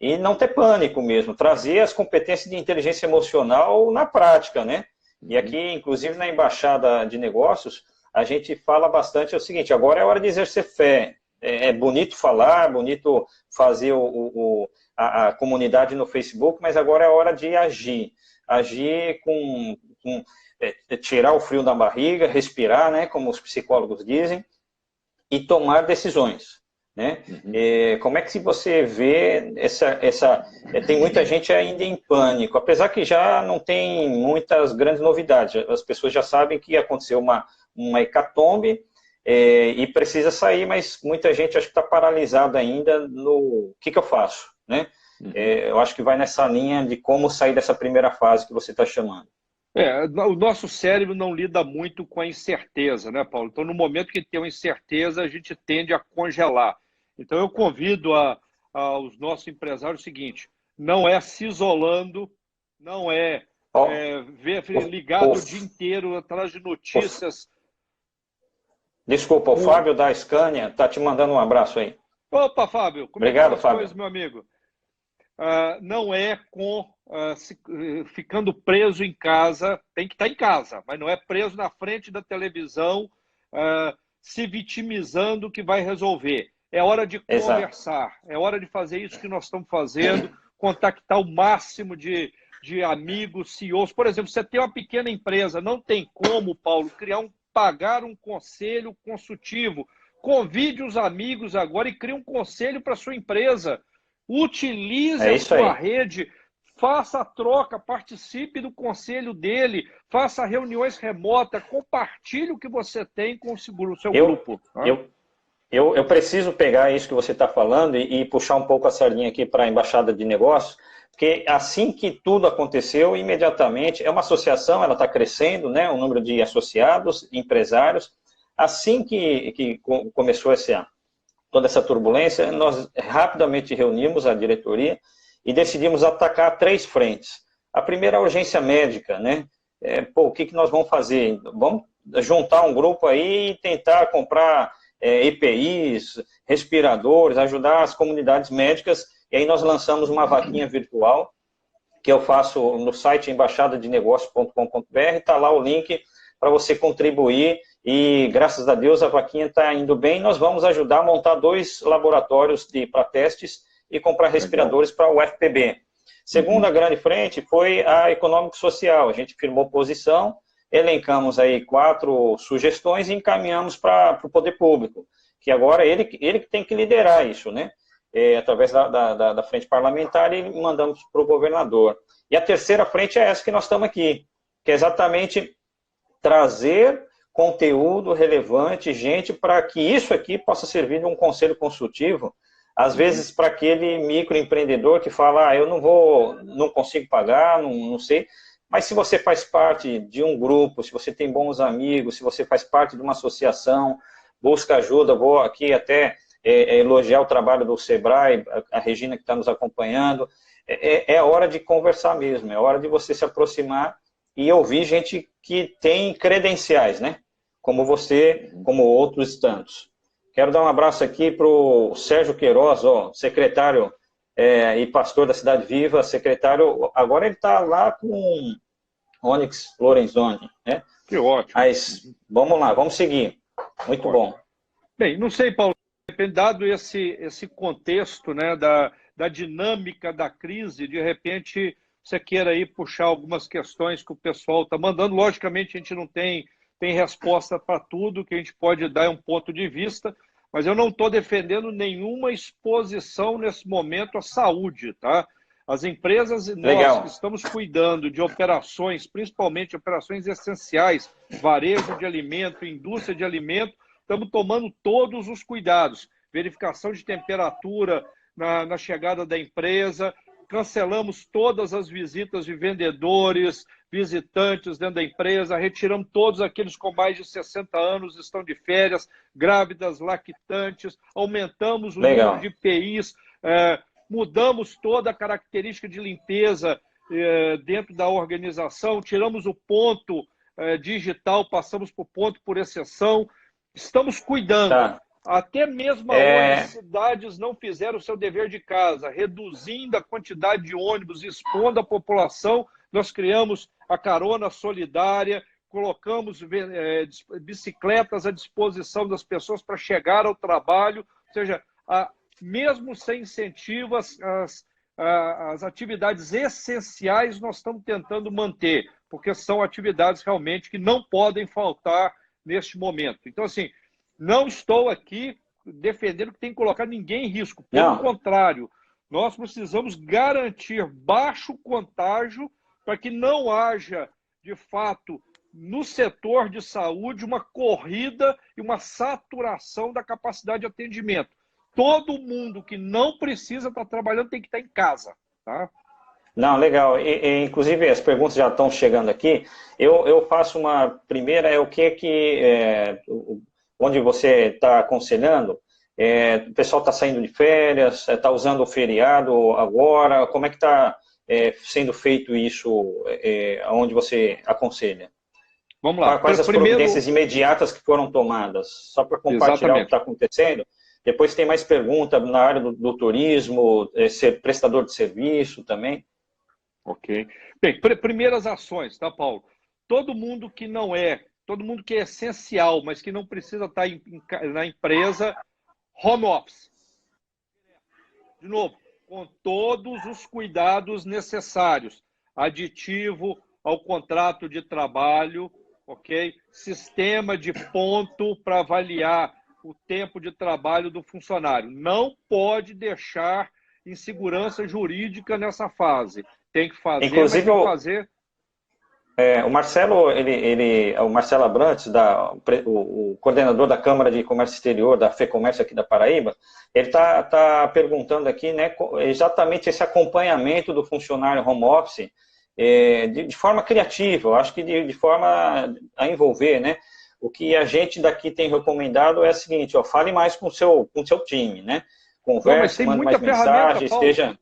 Speaker 1: e não ter pânico mesmo, trazer as competências de inteligência emocional na prática, né? E aqui, inclusive, na Embaixada de Negócios, a gente fala bastante o seguinte, agora é hora de exercer fé. É bonito falar, bonito fazer a comunidade no Facebook, mas agora é hora de agir. Agir tirar o frio da barriga, respirar, né, como os psicólogos dizem, e tomar decisões. Né? Como é que você vê tem muita gente ainda em pânico, apesar que já não tem muitas grandes novidades, as pessoas já sabem que aconteceu uma hecatombe e precisa sair, mas muita gente acho que está paralisada ainda no que eu faço, né? Eu acho que vai nessa linha de como sair dessa primeira fase que você está chamando.
Speaker 2: O nosso cérebro não lida muito com a incerteza, né, Paulo? Então, no momento que tem uma incerteza, a gente tende a congelar. Então, eu convido aos nossos empresários o seguinte, não é se isolando, não ligado o dia inteiro atrás de notícias.
Speaker 1: Desculpa, o Fábio da Scania está te mandando um abraço aí.
Speaker 2: Opa, Fábio, como
Speaker 1: Obrigado,
Speaker 2: é que estão as coisas, meu amigo? Não é ficando preso em casa, tem que estar em casa, mas não é preso na frente da televisão, se vitimizando que vai resolver. É hora de conversar, é hora de fazer isso que nós estamos fazendo, contactar o máximo de amigos, CEOs. Por exemplo, você tem uma pequena empresa, não tem como, Paulo, pagar um conselho consultivo. Convide os amigos agora e crie um conselho para a sua empresa. Utilize a sua rede, faça a troca, participe do conselho dele, faça reuniões remotas, compartilhe o que você tem com o seu grupo.
Speaker 1: Eu preciso pegar isso que você está falando e puxar um pouco a sardinha aqui para a Embaixada de Negócios, porque assim que tudo aconteceu, imediatamente, é uma associação, ela está crescendo, né, o número de associados, empresários. Assim que começou toda essa turbulência, nós rapidamente reunimos a diretoria e decidimos atacar 3 frentes. A primeira é a urgência médica, né? O que nós vamos fazer? Vamos juntar um grupo aí e tentar comprar EPIs, respiradores, ajudar as comunidades médicas, e aí nós lançamos uma vaquinha virtual, que eu faço no site embaixadadenegócios.com.br, está lá o link para você contribuir, e graças a Deus a vaquinha está indo bem. Nós vamos ajudar a montar 2 laboratórios para testes e comprar respiradores para o UFPB. Segunda grande frente foi a econômico-social. A gente firmou posição, elencamos aí 4 sugestões e encaminhamos para o poder público, que agora ele que tem que liderar isso, né? Através da frente parlamentar, e mandamos para o governador. E a terceira frente é essa que nós estamos aqui, que é exatamente trazer conteúdo relevante, gente, para que isso aqui possa servir de um conselho consultivo, às vezes para aquele microempreendedor que fala, eu não consigo pagar, não sei, mas se você faz parte de um grupo, se você tem bons amigos, se você faz parte de uma associação, busca ajuda, vou aqui até elogiar o trabalho do Sebrae, a Regina que está nos acompanhando, é hora de conversar mesmo, é hora de você se aproximar e ouvir gente que tem credenciais, né? Como você, como outros tantos. Quero dar um abraço aqui para o Sérgio Queiroz, secretário e pastor da Cidade Viva, secretário, agora ele está lá com Onyx Lorenzoni, né?
Speaker 2: Que ótimo.
Speaker 1: Mas vamos lá, vamos seguir. Muito bom.
Speaker 2: Bem, não sei, Paulo, dado esse contexto, né, da dinâmica da crise, de repente você queira aí puxar algumas questões que o pessoal está mandando. Logicamente, a gente não tem resposta para tudo, que a gente pode dar um ponto de vista, mas eu não estou defendendo nenhuma exposição nesse momento à saúde, tá? As empresas e nós que estamos cuidando de operações, principalmente operações essenciais, varejo de alimento, indústria de alimento, estamos tomando todos os cuidados. Verificação de temperatura na chegada da empresa, cancelamos todas as visitas de vendedores, visitantes dentro da empresa, retiramos todos aqueles com mais de 60 anos, estão de férias, grávidas, lactantes, aumentamos o número de EPIs, mudamos toda a característica de limpeza dentro da organização, tiramos o ponto digital, passamos por ponto por exceção, estamos cuidando.
Speaker 1: Tá.
Speaker 2: Até mesmo onde cidades não fizeram o seu dever de casa, reduzindo a quantidade de ônibus, expondo a população, nós criamos a carona solidária, colocamos bicicletas à disposição das pessoas para chegar ao trabalho, ou seja, mesmo sem incentivos, as atividades essenciais nós estamos tentando manter, porque são atividades realmente que não podem faltar neste momento. Então, assim, não estou aqui defendendo que tem que colocar ninguém em risco. Pelo contrário, nós precisamos garantir baixo contágio para que não haja, de fato, no setor de saúde, uma corrida e uma saturação da capacidade de atendimento. Todo mundo que não precisa estar trabalhando tem que estar em casa. Tá?
Speaker 1: Não, legal. Inclusive, as perguntas já estão chegando aqui. Eu faço uma primeira, o onde você está aconselhando, o pessoal está saindo de férias, está usando o feriado agora, como é que está sendo feito isso, onde você aconselha?
Speaker 2: Vamos lá.
Speaker 1: Quais as providências imediatas que foram tomadas? Só para compartilhar o que está acontecendo. Depois tem mais pergunta na área do turismo, ser prestador de serviço também.
Speaker 2: Ok. Bem, primeiras ações, tá, Paulo? Todo mundo que é essencial, mas que não precisa estar na empresa, home office. De novo, com todos os cuidados necessários. Aditivo ao contrato de trabalho, ok? Sistema de ponto para avaliar o tempo de trabalho do funcionário. Não pode deixar insegurança jurídica nessa fase. Tem que fazer,
Speaker 1: inclusive,
Speaker 2: mas tem que fazer...
Speaker 1: o Marcelo Abrantes, o coordenador da Câmara de Comércio Exterior, da FEComércio aqui da Paraíba, ele está perguntando aqui, né, exatamente esse acompanhamento do funcionário home office de forma criativa, eu acho que de forma a envolver, né? O que a gente daqui tem recomendado é o seguinte, fale mais com o seu time, né? Converse, mande mais mensagens, esteja...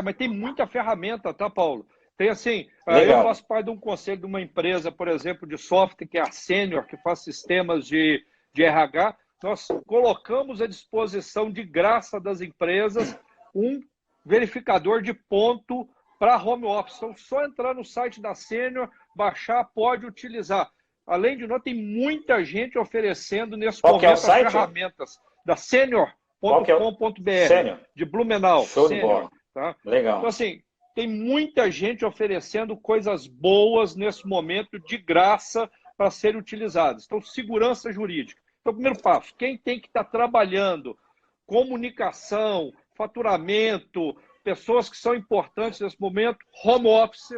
Speaker 2: mas tem muita ferramenta, tá, Paulo? Tem assim, eu faço parte de um conselho de uma empresa, por exemplo, de software, que é a Senior, que faz sistemas de RH. Nós colocamos à disposição de graça das empresas um verificador de ponto para home office. Então, só entrar no site da Senior, baixar, pode utilizar. Além de nós, tem muita gente oferecendo nesse momento as ferramentas da senior.com.br, de Blumenau.
Speaker 1: Show de bola.
Speaker 2: Tá?
Speaker 1: Legal.
Speaker 2: Então, assim, tem muita gente oferecendo coisas boas nesse momento, de graça, para serem utilizadas. Então, segurança jurídica. Então, primeiro passo, quem tem que estar trabalhando, comunicação, faturamento, pessoas que são importantes nesse momento, home office,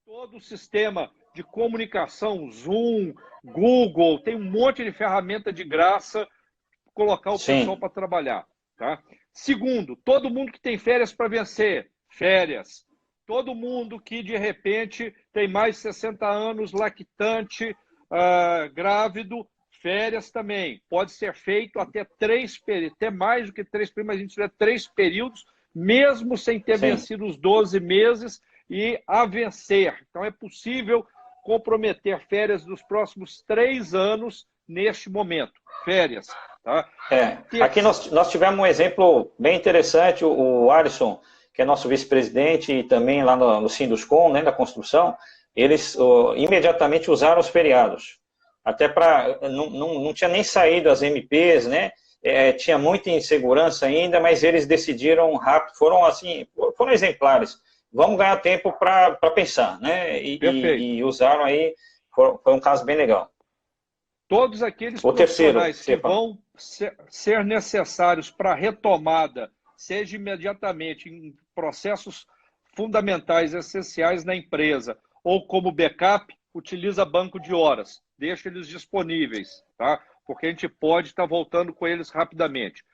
Speaker 2: todo o sistema de comunicação, Zoom, Google, tem um monte de ferramenta de graça, colocar o pessoal para trabalhar. Tá? Segundo, todo mundo que tem férias para vencer, férias. Todo mundo que, de repente, tem mais de 60 anos, lactante, grávido, férias também. Pode ser feito até mais do que 3 períodos, mas a gente tiver 3 períodos, mesmo sem ter vencido os 12 meses e a vencer. Então, é possível comprometer férias dos próximos 3 anos neste momento. Férias. Tá?
Speaker 1: Aqui nós tivemos um exemplo bem interessante, o Alisson, que é nosso vice-presidente, e também lá no Sinduscom, né, da construção, eles imediatamente usaram os feriados. Até para... Não tinha nem saído as MPs, né? Tinha muita insegurança ainda, mas eles decidiram rápido, foram exemplares. Vamos ganhar tempo para pensar, né? E usaram aí, foi um caso bem legal.
Speaker 2: Todos aqueles profissionais que vão ser necessários para a retomada, seja imediatamente em processos fundamentais, essenciais na empresa, ou como backup, utiliza banco de horas, deixa eles disponíveis, tá? Porque a gente pode estar voltando com eles rapidamente.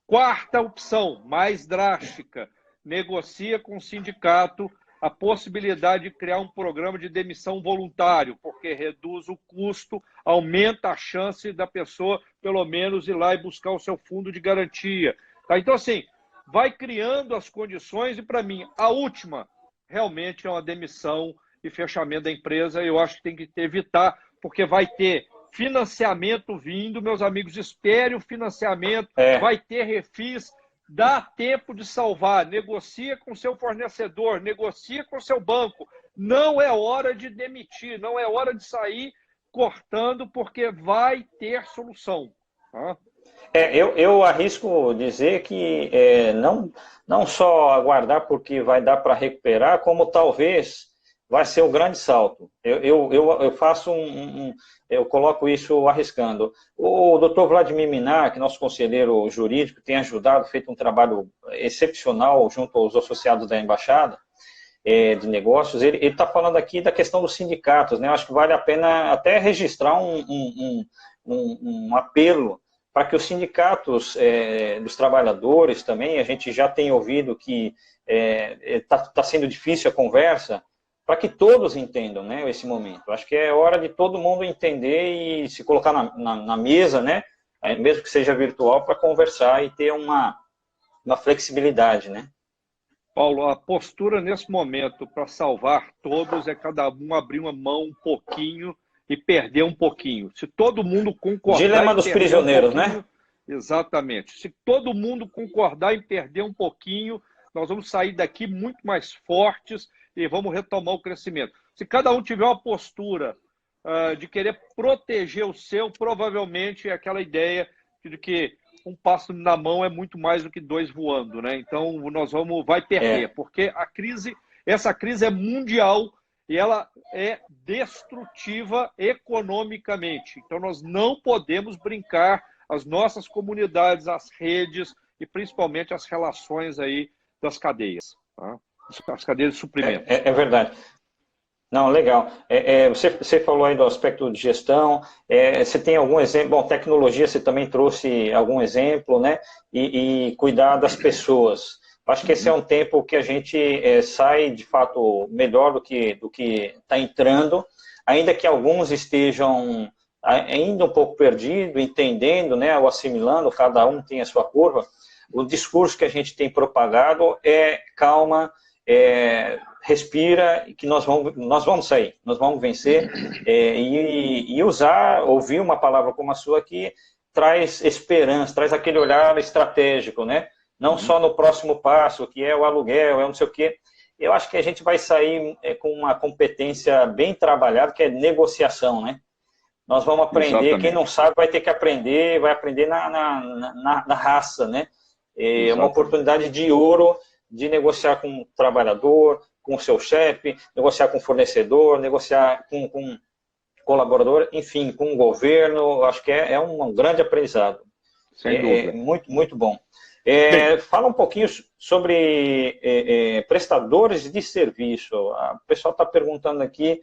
Speaker 2: Quarta opção, mais drástica, negocia com o sindicato a possibilidade de criar um programa de demissão voluntário, porque reduz o custo, aumenta a chance da pessoa, pelo menos, ir lá e buscar o seu fundo de garantia. Tá? Então, assim, vai criando as condições e, para mim, a última, realmente é uma demissão e fechamento da empresa. Eu acho que tem que evitar, porque vai ter financiamento vindo, meus amigos, espere o financiamento, vai ter refis, dá tempo de salvar, negocia com seu fornecedor, negocia com seu banco. Não é hora de demitir, não é hora de sair cortando, porque vai ter solução. Tá?
Speaker 1: Eu arrisco dizer que não só aguardar porque vai dar para recuperar, como talvez vai ser um grande salto. Eu faço eu coloco isso arriscando. O doutor Vladimir Minar, que é nosso conselheiro jurídico, tem ajudado, feito um trabalho excepcional junto aos associados da Embaixada de Negócios. Ele está falando aqui da questão dos sindicatos, né? Eu acho que vale a pena até registrar um apelo para que os sindicatos dos trabalhadores também, a gente já tem ouvido que está sendo difícil a conversa, para que todos entendam, né, esse momento. Acho que é hora de todo mundo entender e se colocar na mesa, né, mesmo que seja virtual, para conversar e ter uma flexibilidade, né?
Speaker 2: Paulo, a postura nesse momento para salvar todos é cada um abrir uma mão um pouquinho e perder um pouquinho. Se todo mundo concordar
Speaker 1: Dilema dos prisioneiros, né?
Speaker 2: Exatamente. Se todo mundo concordar em perder um pouquinho, nós vamos sair daqui muito mais fortes e vamos retomar o crescimento. Se cada um tiver uma postura de querer proteger o seu, provavelmente é aquela ideia de que um pássaro na mão é muito mais do que dois voando, né? Então vai perder, porque essa crise é mundial e ela é destrutiva economicamente. Então nós não podemos brincar as nossas comunidades, as redes e principalmente as relações aí das cadeias, tá? As cadeias de suprimento.
Speaker 1: É verdade. Não, legal. Você falou aí do aspecto de gestão, você tem algum exemplo? Bom, tecnologia, você também trouxe algum exemplo, né? E cuidar das pessoas. Acho que esse é um tempo que a gente sai, de fato, melhor do que está entrando, ainda que alguns estejam ainda um pouco perdidos, entendendo, né, ou assimilando, cada um tem a sua curva. O discurso que a gente tem propagado é calma, respira, que nós vamos sair, nós vamos vencer, e ouvir uma palavra como a sua aqui traz esperança, traz aquele olhar estratégico, né? Não só no próximo passo, que é o aluguel, não sei o quê. Eu acho que a gente vai sair com uma competência bem trabalhada, que é negociação, né? Nós vamos aprender, exatamente. Quem não sabe vai ter que aprender, vai aprender na raça, né? É uma oportunidade de ouro de negociar com o trabalhador, com o seu chefe, negociar com o fornecedor, negociar com colaborador, enfim, com o governo. Acho que é um grande aprendizado.
Speaker 2: Sem dúvida.
Speaker 1: Muito, muito bom. Fala um pouquinho sobre prestadores de serviço. O pessoal está perguntando aqui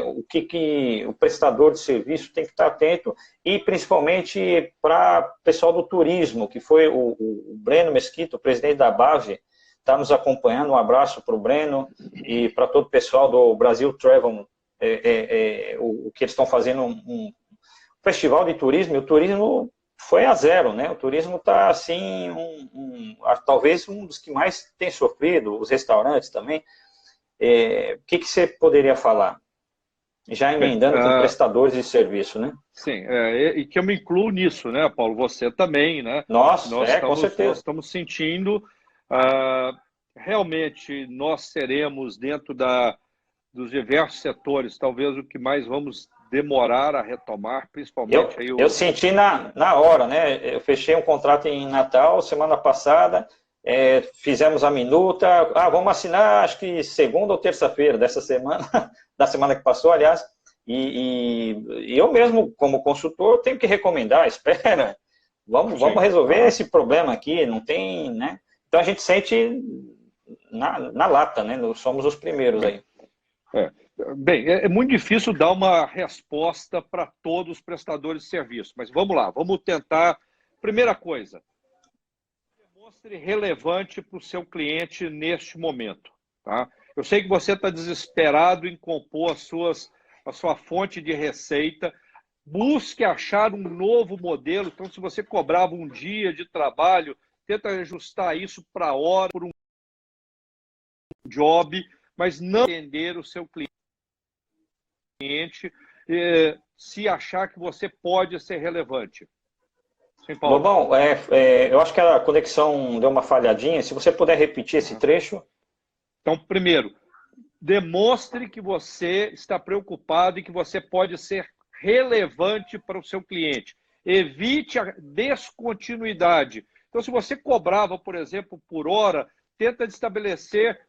Speaker 1: o que o prestador de serviço tem que estar atento, e principalmente para o pessoal do turismo, que foi o Breno Mesquita, o presidente da BAVE, está nos acompanhando. Um abraço para o Breno e para todo o pessoal do Brasil Travel, o que eles estão fazendo um festival de turismo, e o turismo foi a zero, né? O turismo está, assim, talvez um dos que mais tem sofrido, os restaurantes também. O que você poderia falar? Já emendando com prestadores de serviço, né?
Speaker 2: Sim, e que eu me incluo nisso, né, Paulo? Você também, né?
Speaker 1: Nós com certeza.
Speaker 2: Nós estamos sentindo, realmente, nós seremos, dentro dos diversos setores, talvez o que mais vamos demorar a retomar, principalmente...
Speaker 1: Eu senti na hora, né? Eu fechei um contrato em Natal, semana passada, fizemos a minuta, vamos assinar, acho que segunda ou terça-feira dessa semana, da semana que passou, aliás, e eu mesmo, como consultor, tenho que recomendar, espera, vamos resolver esse problema aqui, não tem, né? Então a gente sente na lata, né? Nós somos os primeiros aí.
Speaker 2: Bem, é muito difícil dar uma resposta para todos os prestadores de serviço, mas vamos lá, vamos tentar. Primeira coisa, demonstre relevante para o seu cliente neste momento, tá? Eu sei que você está desesperado em compor a sua fonte de receita. Busque achar um novo modelo. Então, se você cobrava um dia de trabalho, tenta ajustar isso para hora, por um job, mas não entender o seu cliente, se achar que você pode ser relevante.
Speaker 1: Sim, Paulo. Lobão, eu acho que a conexão deu uma falhadinha. Se você puder repetir esse trecho.
Speaker 2: Então, primeiro, demonstre que você está preocupado e que você pode ser relevante para o seu cliente. Evite a descontinuidade. Então, se você cobrava, por exemplo, por hora, tenta estabelecer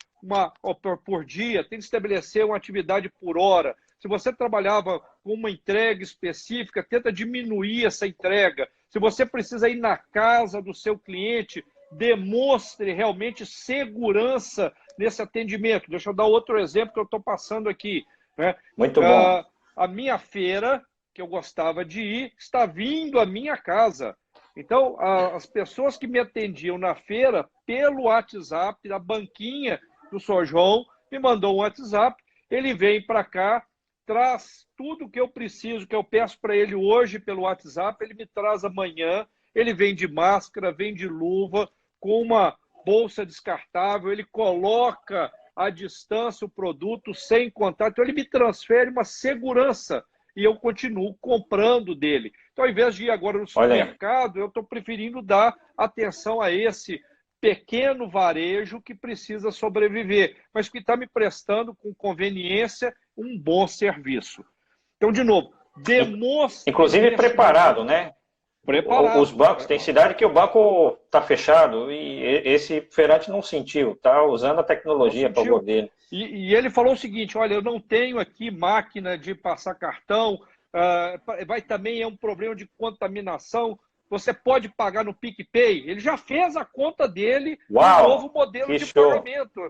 Speaker 2: por dia, tenta estabelecer uma atividade por hora. Se você trabalhava com uma entrega específica, tenta diminuir essa entrega. Se você precisa ir na casa do seu cliente, demonstre realmente segurança nesse atendimento. Deixa eu dar outro exemplo que eu estou passando aqui. Né?
Speaker 1: Muito bom.
Speaker 2: A minha feira, que eu gostava de ir, está vindo à minha casa. Então, as pessoas que me atendiam na feira, pelo WhatsApp, a banquinha do Sr. João, me mandou um WhatsApp, ele vem para cá, traz tudo que eu preciso, que eu peço para ele hoje pelo WhatsApp, ele me traz amanhã, ele vem de máscara, vem de luva, com uma bolsa descartável, ele coloca à distância o produto sem contato, então ele me transfere uma segurança e eu continuo comprando dele. Então, ao invés de ir agora no supermercado, eu estou preferindo dar atenção a esse pequeno varejo que precisa sobreviver, mas que está me prestando com conveniência um bom serviço. Então, de novo, demonstre...
Speaker 1: Inclusive preparado, né?
Speaker 2: Preparado.
Speaker 1: Os bancos, tem cidade que o banco está fechado e esse feirante não sentiu, está usando a tecnologia a favor dele.
Speaker 2: E ele falou o seguinte, olha, eu não tenho aqui máquina de passar cartão, também é um problema de contaminação, você pode pagar no PicPay. Ele já fez a conta dele, um novo modelo de pagamento.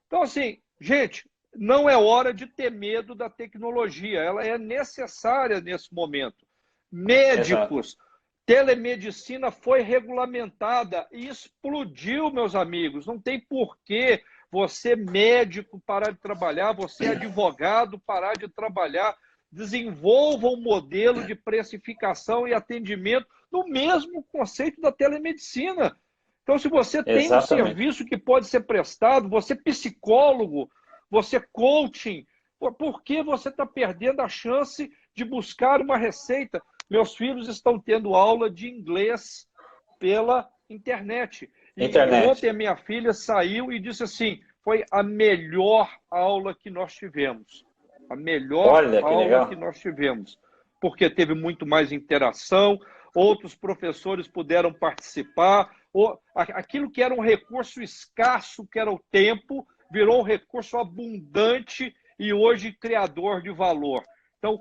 Speaker 2: Então, assim, gente, não é hora de ter medo da tecnologia, ela é necessária nesse momento. Médicos... Exato. Telemedicina foi regulamentada e explodiu, meus amigos. Não tem porquê você, médico, parar de trabalhar, você, advogado, parar de trabalhar. Desenvolva um modelo de precificação e atendimento no mesmo conceito da telemedicina. Então, se você tem um serviço que pode ser prestado, você psicólogo, você coaching, por que você está perdendo a chance de buscar uma receita? Meus filhos estão tendo aula de inglês pela internet. E ontem a minha filha saiu e disse assim, foi a melhor aula que nós tivemos. A melhor aula que nós tivemos. Porque teve muito mais interação, outros professores puderam participar. Aquilo que era um recurso escasso, que era o tempo, virou um recurso abundante e hoje criador de valor. Então,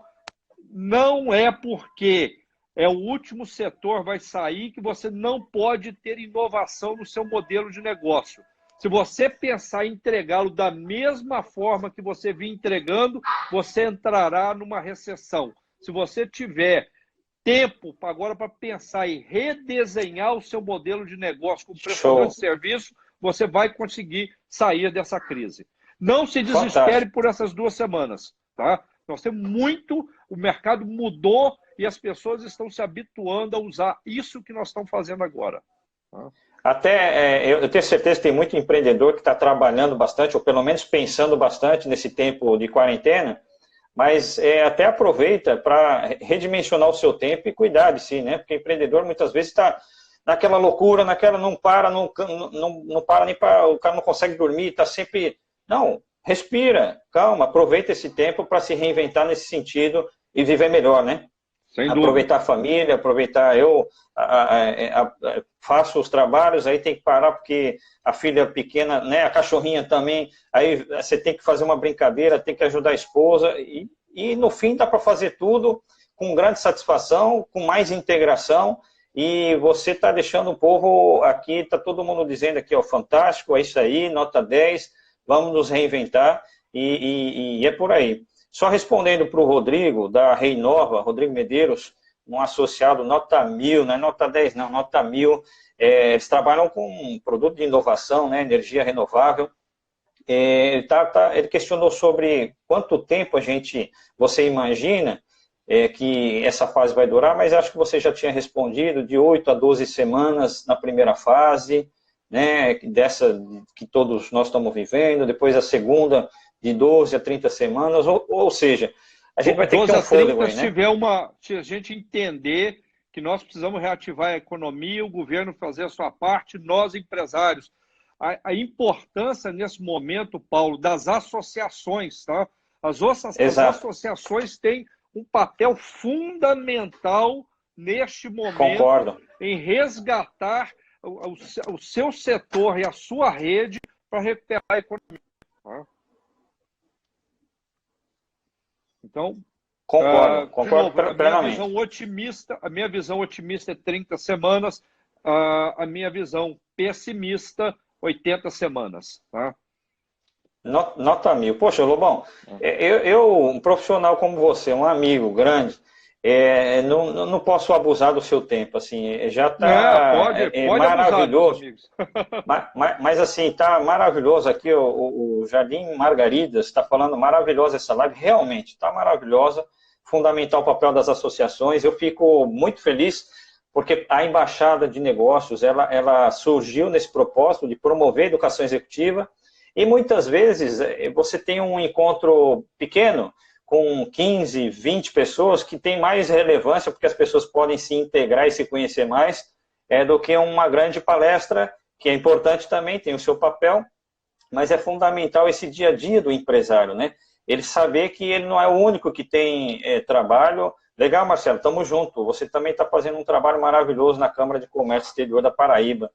Speaker 2: não é porque é o último setor vai sair que você não pode ter inovação no seu modelo de negócio. Se você pensar em entregá-lo da mesma forma que você vinha entregando, você entrará numa recessão. Se você tiver tempo agora para pensar em redesenhar o seu modelo de negócio como prestador de serviço, você vai conseguir sair dessa crise. Não se desespere por essas 2 semanas, tá? Nós temos muito, o mercado mudou e as pessoas estão se habituando a usar isso que nós estamos fazendo agora.
Speaker 1: Até, eu tenho certeza que tem muito empreendedor que está trabalhando bastante, ou pelo menos pensando bastante nesse tempo de quarentena, mas até aproveita para redimensionar o seu tempo e cuidar de si, né? Porque empreendedor muitas vezes está naquela loucura, não para nem para, o cara não consegue dormir, está sempre... Não, respira, calma, aproveita esse tempo para se reinventar nesse sentido e viver melhor, né? Aproveitar a família, aproveitar faço os trabalhos, aí tem que parar porque a filha pequena, né, a cachorrinha também, aí você tem que fazer uma brincadeira, tem que ajudar a esposa e no fim dá para fazer tudo com grande satisfação, com mais integração e você está deixando o povo aqui, está todo mundo dizendo aqui, ó, fantástico, é isso aí, nota 10, vamos nos reinventar e é por aí. Só respondendo para o Rodrigo, da Reinova, Rodrigo Medeiros, um associado nota 1000, não é nota 10 não, nota 1000, eles trabalham com um produto de inovação, né, energia renovável. Ele questionou sobre quanto tempo você imagina que essa fase vai durar, mas acho que você já tinha respondido, de 8 a 12 semanas na primeira fase, né, dessa que todos nós estamos vivendo, depois a segunda de 12 a 30 semanas, ou seja, a gente vai ter que ter um fôlego aí, né?
Speaker 2: Se a gente entender que nós precisamos reativar a economia, o governo fazer a sua parte, nós empresários. A importância nesse momento, Paulo, das associações, tá? As associações têm um papel fundamental neste momento.
Speaker 1: Concordo.
Speaker 2: Em resgatar o seu setor e a sua rede para recuperar a economia. Tá? Então,
Speaker 1: concordo plenamente.
Speaker 2: A minha visão otimista é 30 semanas, a minha visão pessimista, 80 semanas. Tá?
Speaker 1: Nota 1000. Poxa, Lobão, um profissional como você, um amigo grande, não posso abusar do seu tempo, assim, já está maravilhoso. Mas assim, está maravilhoso aqui, o Jardim Margaridas está falando maravilhosa essa live, realmente está maravilhosa, fundamental o papel das associações. Eu fico muito feliz porque a Embaixada de Negócios, ela surgiu nesse propósito de promover a educação executiva, e muitas vezes você tem um encontro pequeno, com 15, 20 pessoas, que tem mais relevância, porque as pessoas podem se integrar e se conhecer mais, do que uma grande palestra, que é importante também, tem o seu papel, mas é fundamental esse dia a dia do empresário, né? Ele saber que ele não é o único que tem trabalho. Legal, Marcelo, estamos juntos. Você também está fazendo um trabalho maravilhoso na Câmara de Comércio Exterior da Paraíba.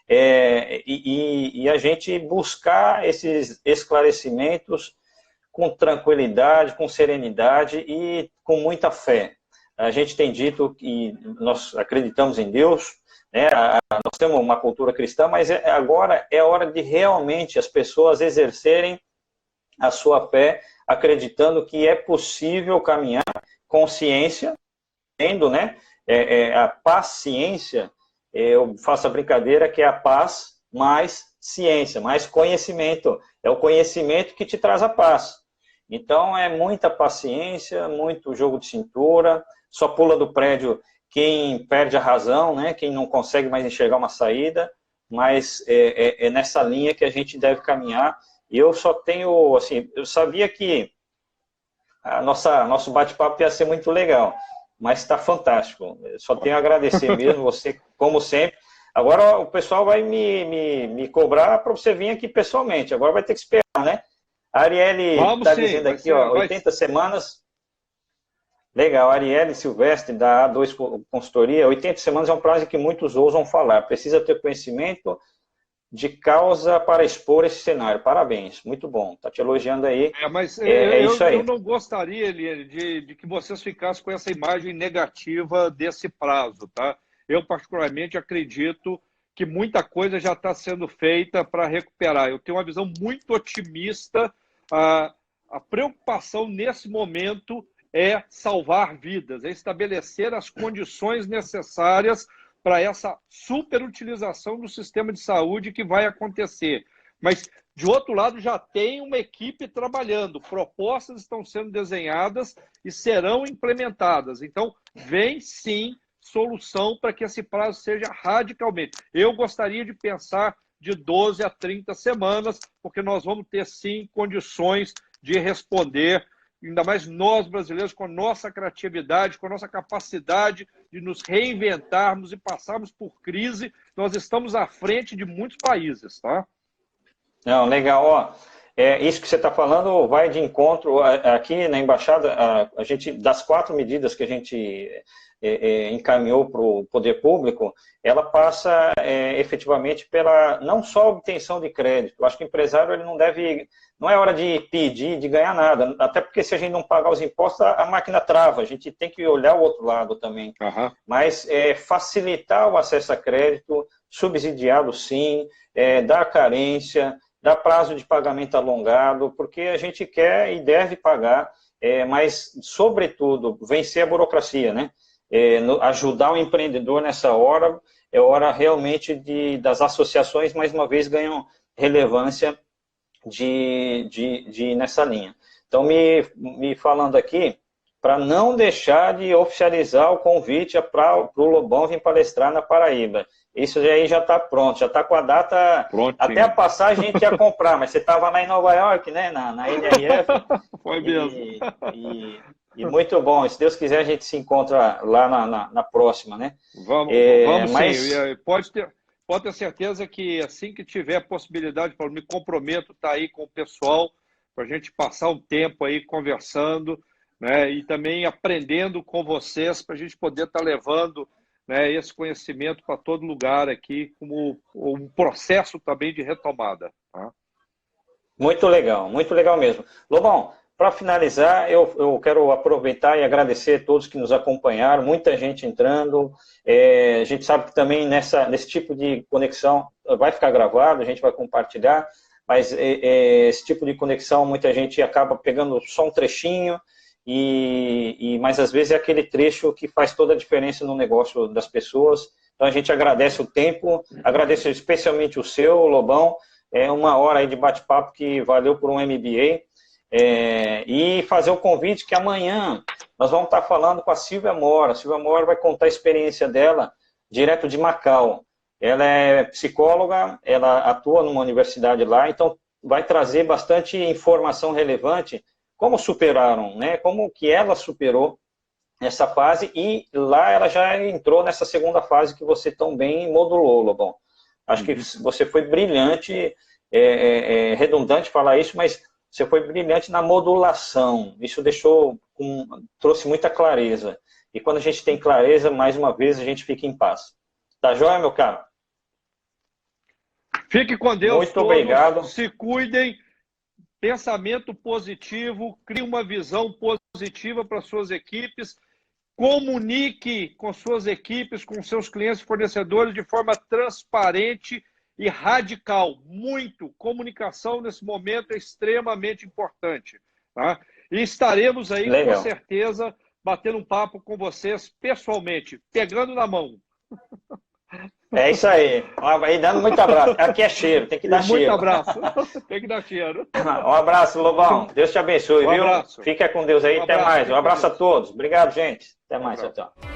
Speaker 1: E a gente buscar esses esclarecimentos com tranquilidade, com serenidade e com muita fé. A gente tem dito que nós acreditamos em Deus, né? Nós temos uma cultura cristã, mas agora é hora de realmente as pessoas exercerem a sua fé, acreditando que é possível caminhar com ciência, tendo, né, a paciência. Eu faço a brincadeira que é a paz mais ciência, mais conhecimento. É o conhecimento que te traz a paz. Então, é muita paciência, muito jogo de cintura, só pula do prédio quem perde a razão, né? Quem não consegue mais enxergar uma saída, mas é nessa linha que a gente deve caminhar. E eu só tenho, assim, eu sabia que nosso bate-papo ia ser muito legal, mas está fantástico. Eu só tenho a agradecer mesmo, você, como sempre. Agora o pessoal vai me cobrar para você vir aqui pessoalmente. Agora vai ter que esperar, né? A Arielle está dizendo aqui, 80 semanas. Legal, a Arielle Silvestre, da A2 Consultoria, 80 semanas é um prazo que muitos ousam falar. Precisa ter conhecimento de causa para expor esse cenário. Parabéns, muito bom. Está te elogiando aí.
Speaker 2: Isso aí. Eu não gostaria, Eliane, de que vocês ficassem com essa imagem negativa desse prazo, tá? Eu, particularmente, acredito que muita coisa já está sendo feita para recuperar. Eu tenho uma visão muito otimista. A preocupação nesse momento é salvar vidas, é estabelecer as condições necessárias para essa superutilização do sistema de saúde que vai acontecer. Mas, de outro lado, já tem uma equipe trabalhando, propostas estão sendo desenhadas e serão implementadas. Então, vem sim solução para que esse prazo seja radicalmente. Eu gostaria de pensar de 12 a 30 semanas, porque nós vamos ter sim condições de responder, ainda mais nós brasileiros, com a nossa criatividade, com a nossa capacidade de nos reinventarmos e passarmos por crise. Nós estamos à frente de muitos países, tá?
Speaker 1: Não, legal, ó. Isso que você está falando vai de encontro aqui na Embaixada, a gente, das 4 medidas que a gente encaminhou para o poder público, ela passa efetivamente pela, não só obtenção de crédito. Eu acho que o empresário ele não é hora de pedir, de ganhar nada, até porque se a gente não pagar os impostos, a máquina trava, a gente tem que olhar o outro lado também.
Speaker 2: Uhum.
Speaker 1: Mas facilitar o acesso a crédito, subsidiado sim, dar carência, dar prazo de pagamento alongado, porque a gente quer e deve pagar, mas, sobretudo, vencer a burocracia, né? Ajudar o empreendedor nessa hora, é hora realmente das associações, mais uma vez, ganham relevância de nessa linha. Então, me falando aqui, para não deixar de oficializar o convite para o Lobão vir palestrar na Paraíba. Isso aí já está pronto, já está com a data. Prontinho. Até a passagem a gente ia comprar, mas você estava lá em Nova York, né, na NRF.
Speaker 2: Foi mesmo.
Speaker 1: E muito bom. Se Deus quiser, a gente se encontra lá na próxima, né?
Speaker 2: Vamos sim. Pode ter certeza que assim que tiver a possibilidade, eu me comprometo a estar aí com o pessoal para a gente passar um tempo aí conversando, né? E também aprendendo com vocês para a gente poder estar levando, né, esse conhecimento para todo lugar aqui, como um processo também de retomada. Tá?
Speaker 1: Muito legal mesmo. Lobão, para finalizar, eu quero aproveitar e agradecer a todos que nos acompanharam, muita gente entrando. A gente sabe que também nesse tipo de conexão vai ficar gravado, a gente vai compartilhar, mas esse tipo de conexão muita gente acaba pegando só um trechinho, mas às vezes é aquele trecho que faz toda a diferença no negócio das pessoas. Então a gente agradece o tempo, agradeço especialmente o seu, Lobão, uma hora aí de bate-papo que valeu por um MBA, e fazer o convite que amanhã nós vamos estar falando com a Silvia Mora. A Silvia Mora vai contar a experiência dela direto de Macau. Ela é psicóloga, ela atua numa universidade lá, então vai trazer bastante informação relevante. Como superaram, né? Como que ela superou essa fase, e lá ela já entrou nessa segunda fase que você tão bem modulou, Lobão. Acho que você foi brilhante, redundante falar isso, mas você foi brilhante na modulação. Isso trouxe muita clareza. E quando a gente tem clareza, mais uma vez, a gente fica em paz. Tá joia, meu caro?
Speaker 2: Fique com Deus.
Speaker 1: Muito obrigado.
Speaker 2: Se cuidem. Pensamento positivo, crie uma visão positiva para suas equipes, comunique com suas equipes, com seus clientes e fornecedores de forma transparente e radical. Comunicação nesse momento é extremamente importante. Tá? E estaremos aí, com certeza, batendo um papo com vocês pessoalmente, pegando na mão.
Speaker 1: É isso aí. E dando muito abraço. Aqui é cheiro, tem que dar cheiro.
Speaker 2: Muito abraço. Tem que dar cheiro.
Speaker 1: Um abraço, Lobão. Deus te abençoe, viu?
Speaker 2: Abraço.
Speaker 1: Fica com Deus aí. Até mais. Um abraço a todos. Obrigado, gente. Até mais. Tchau, tchau.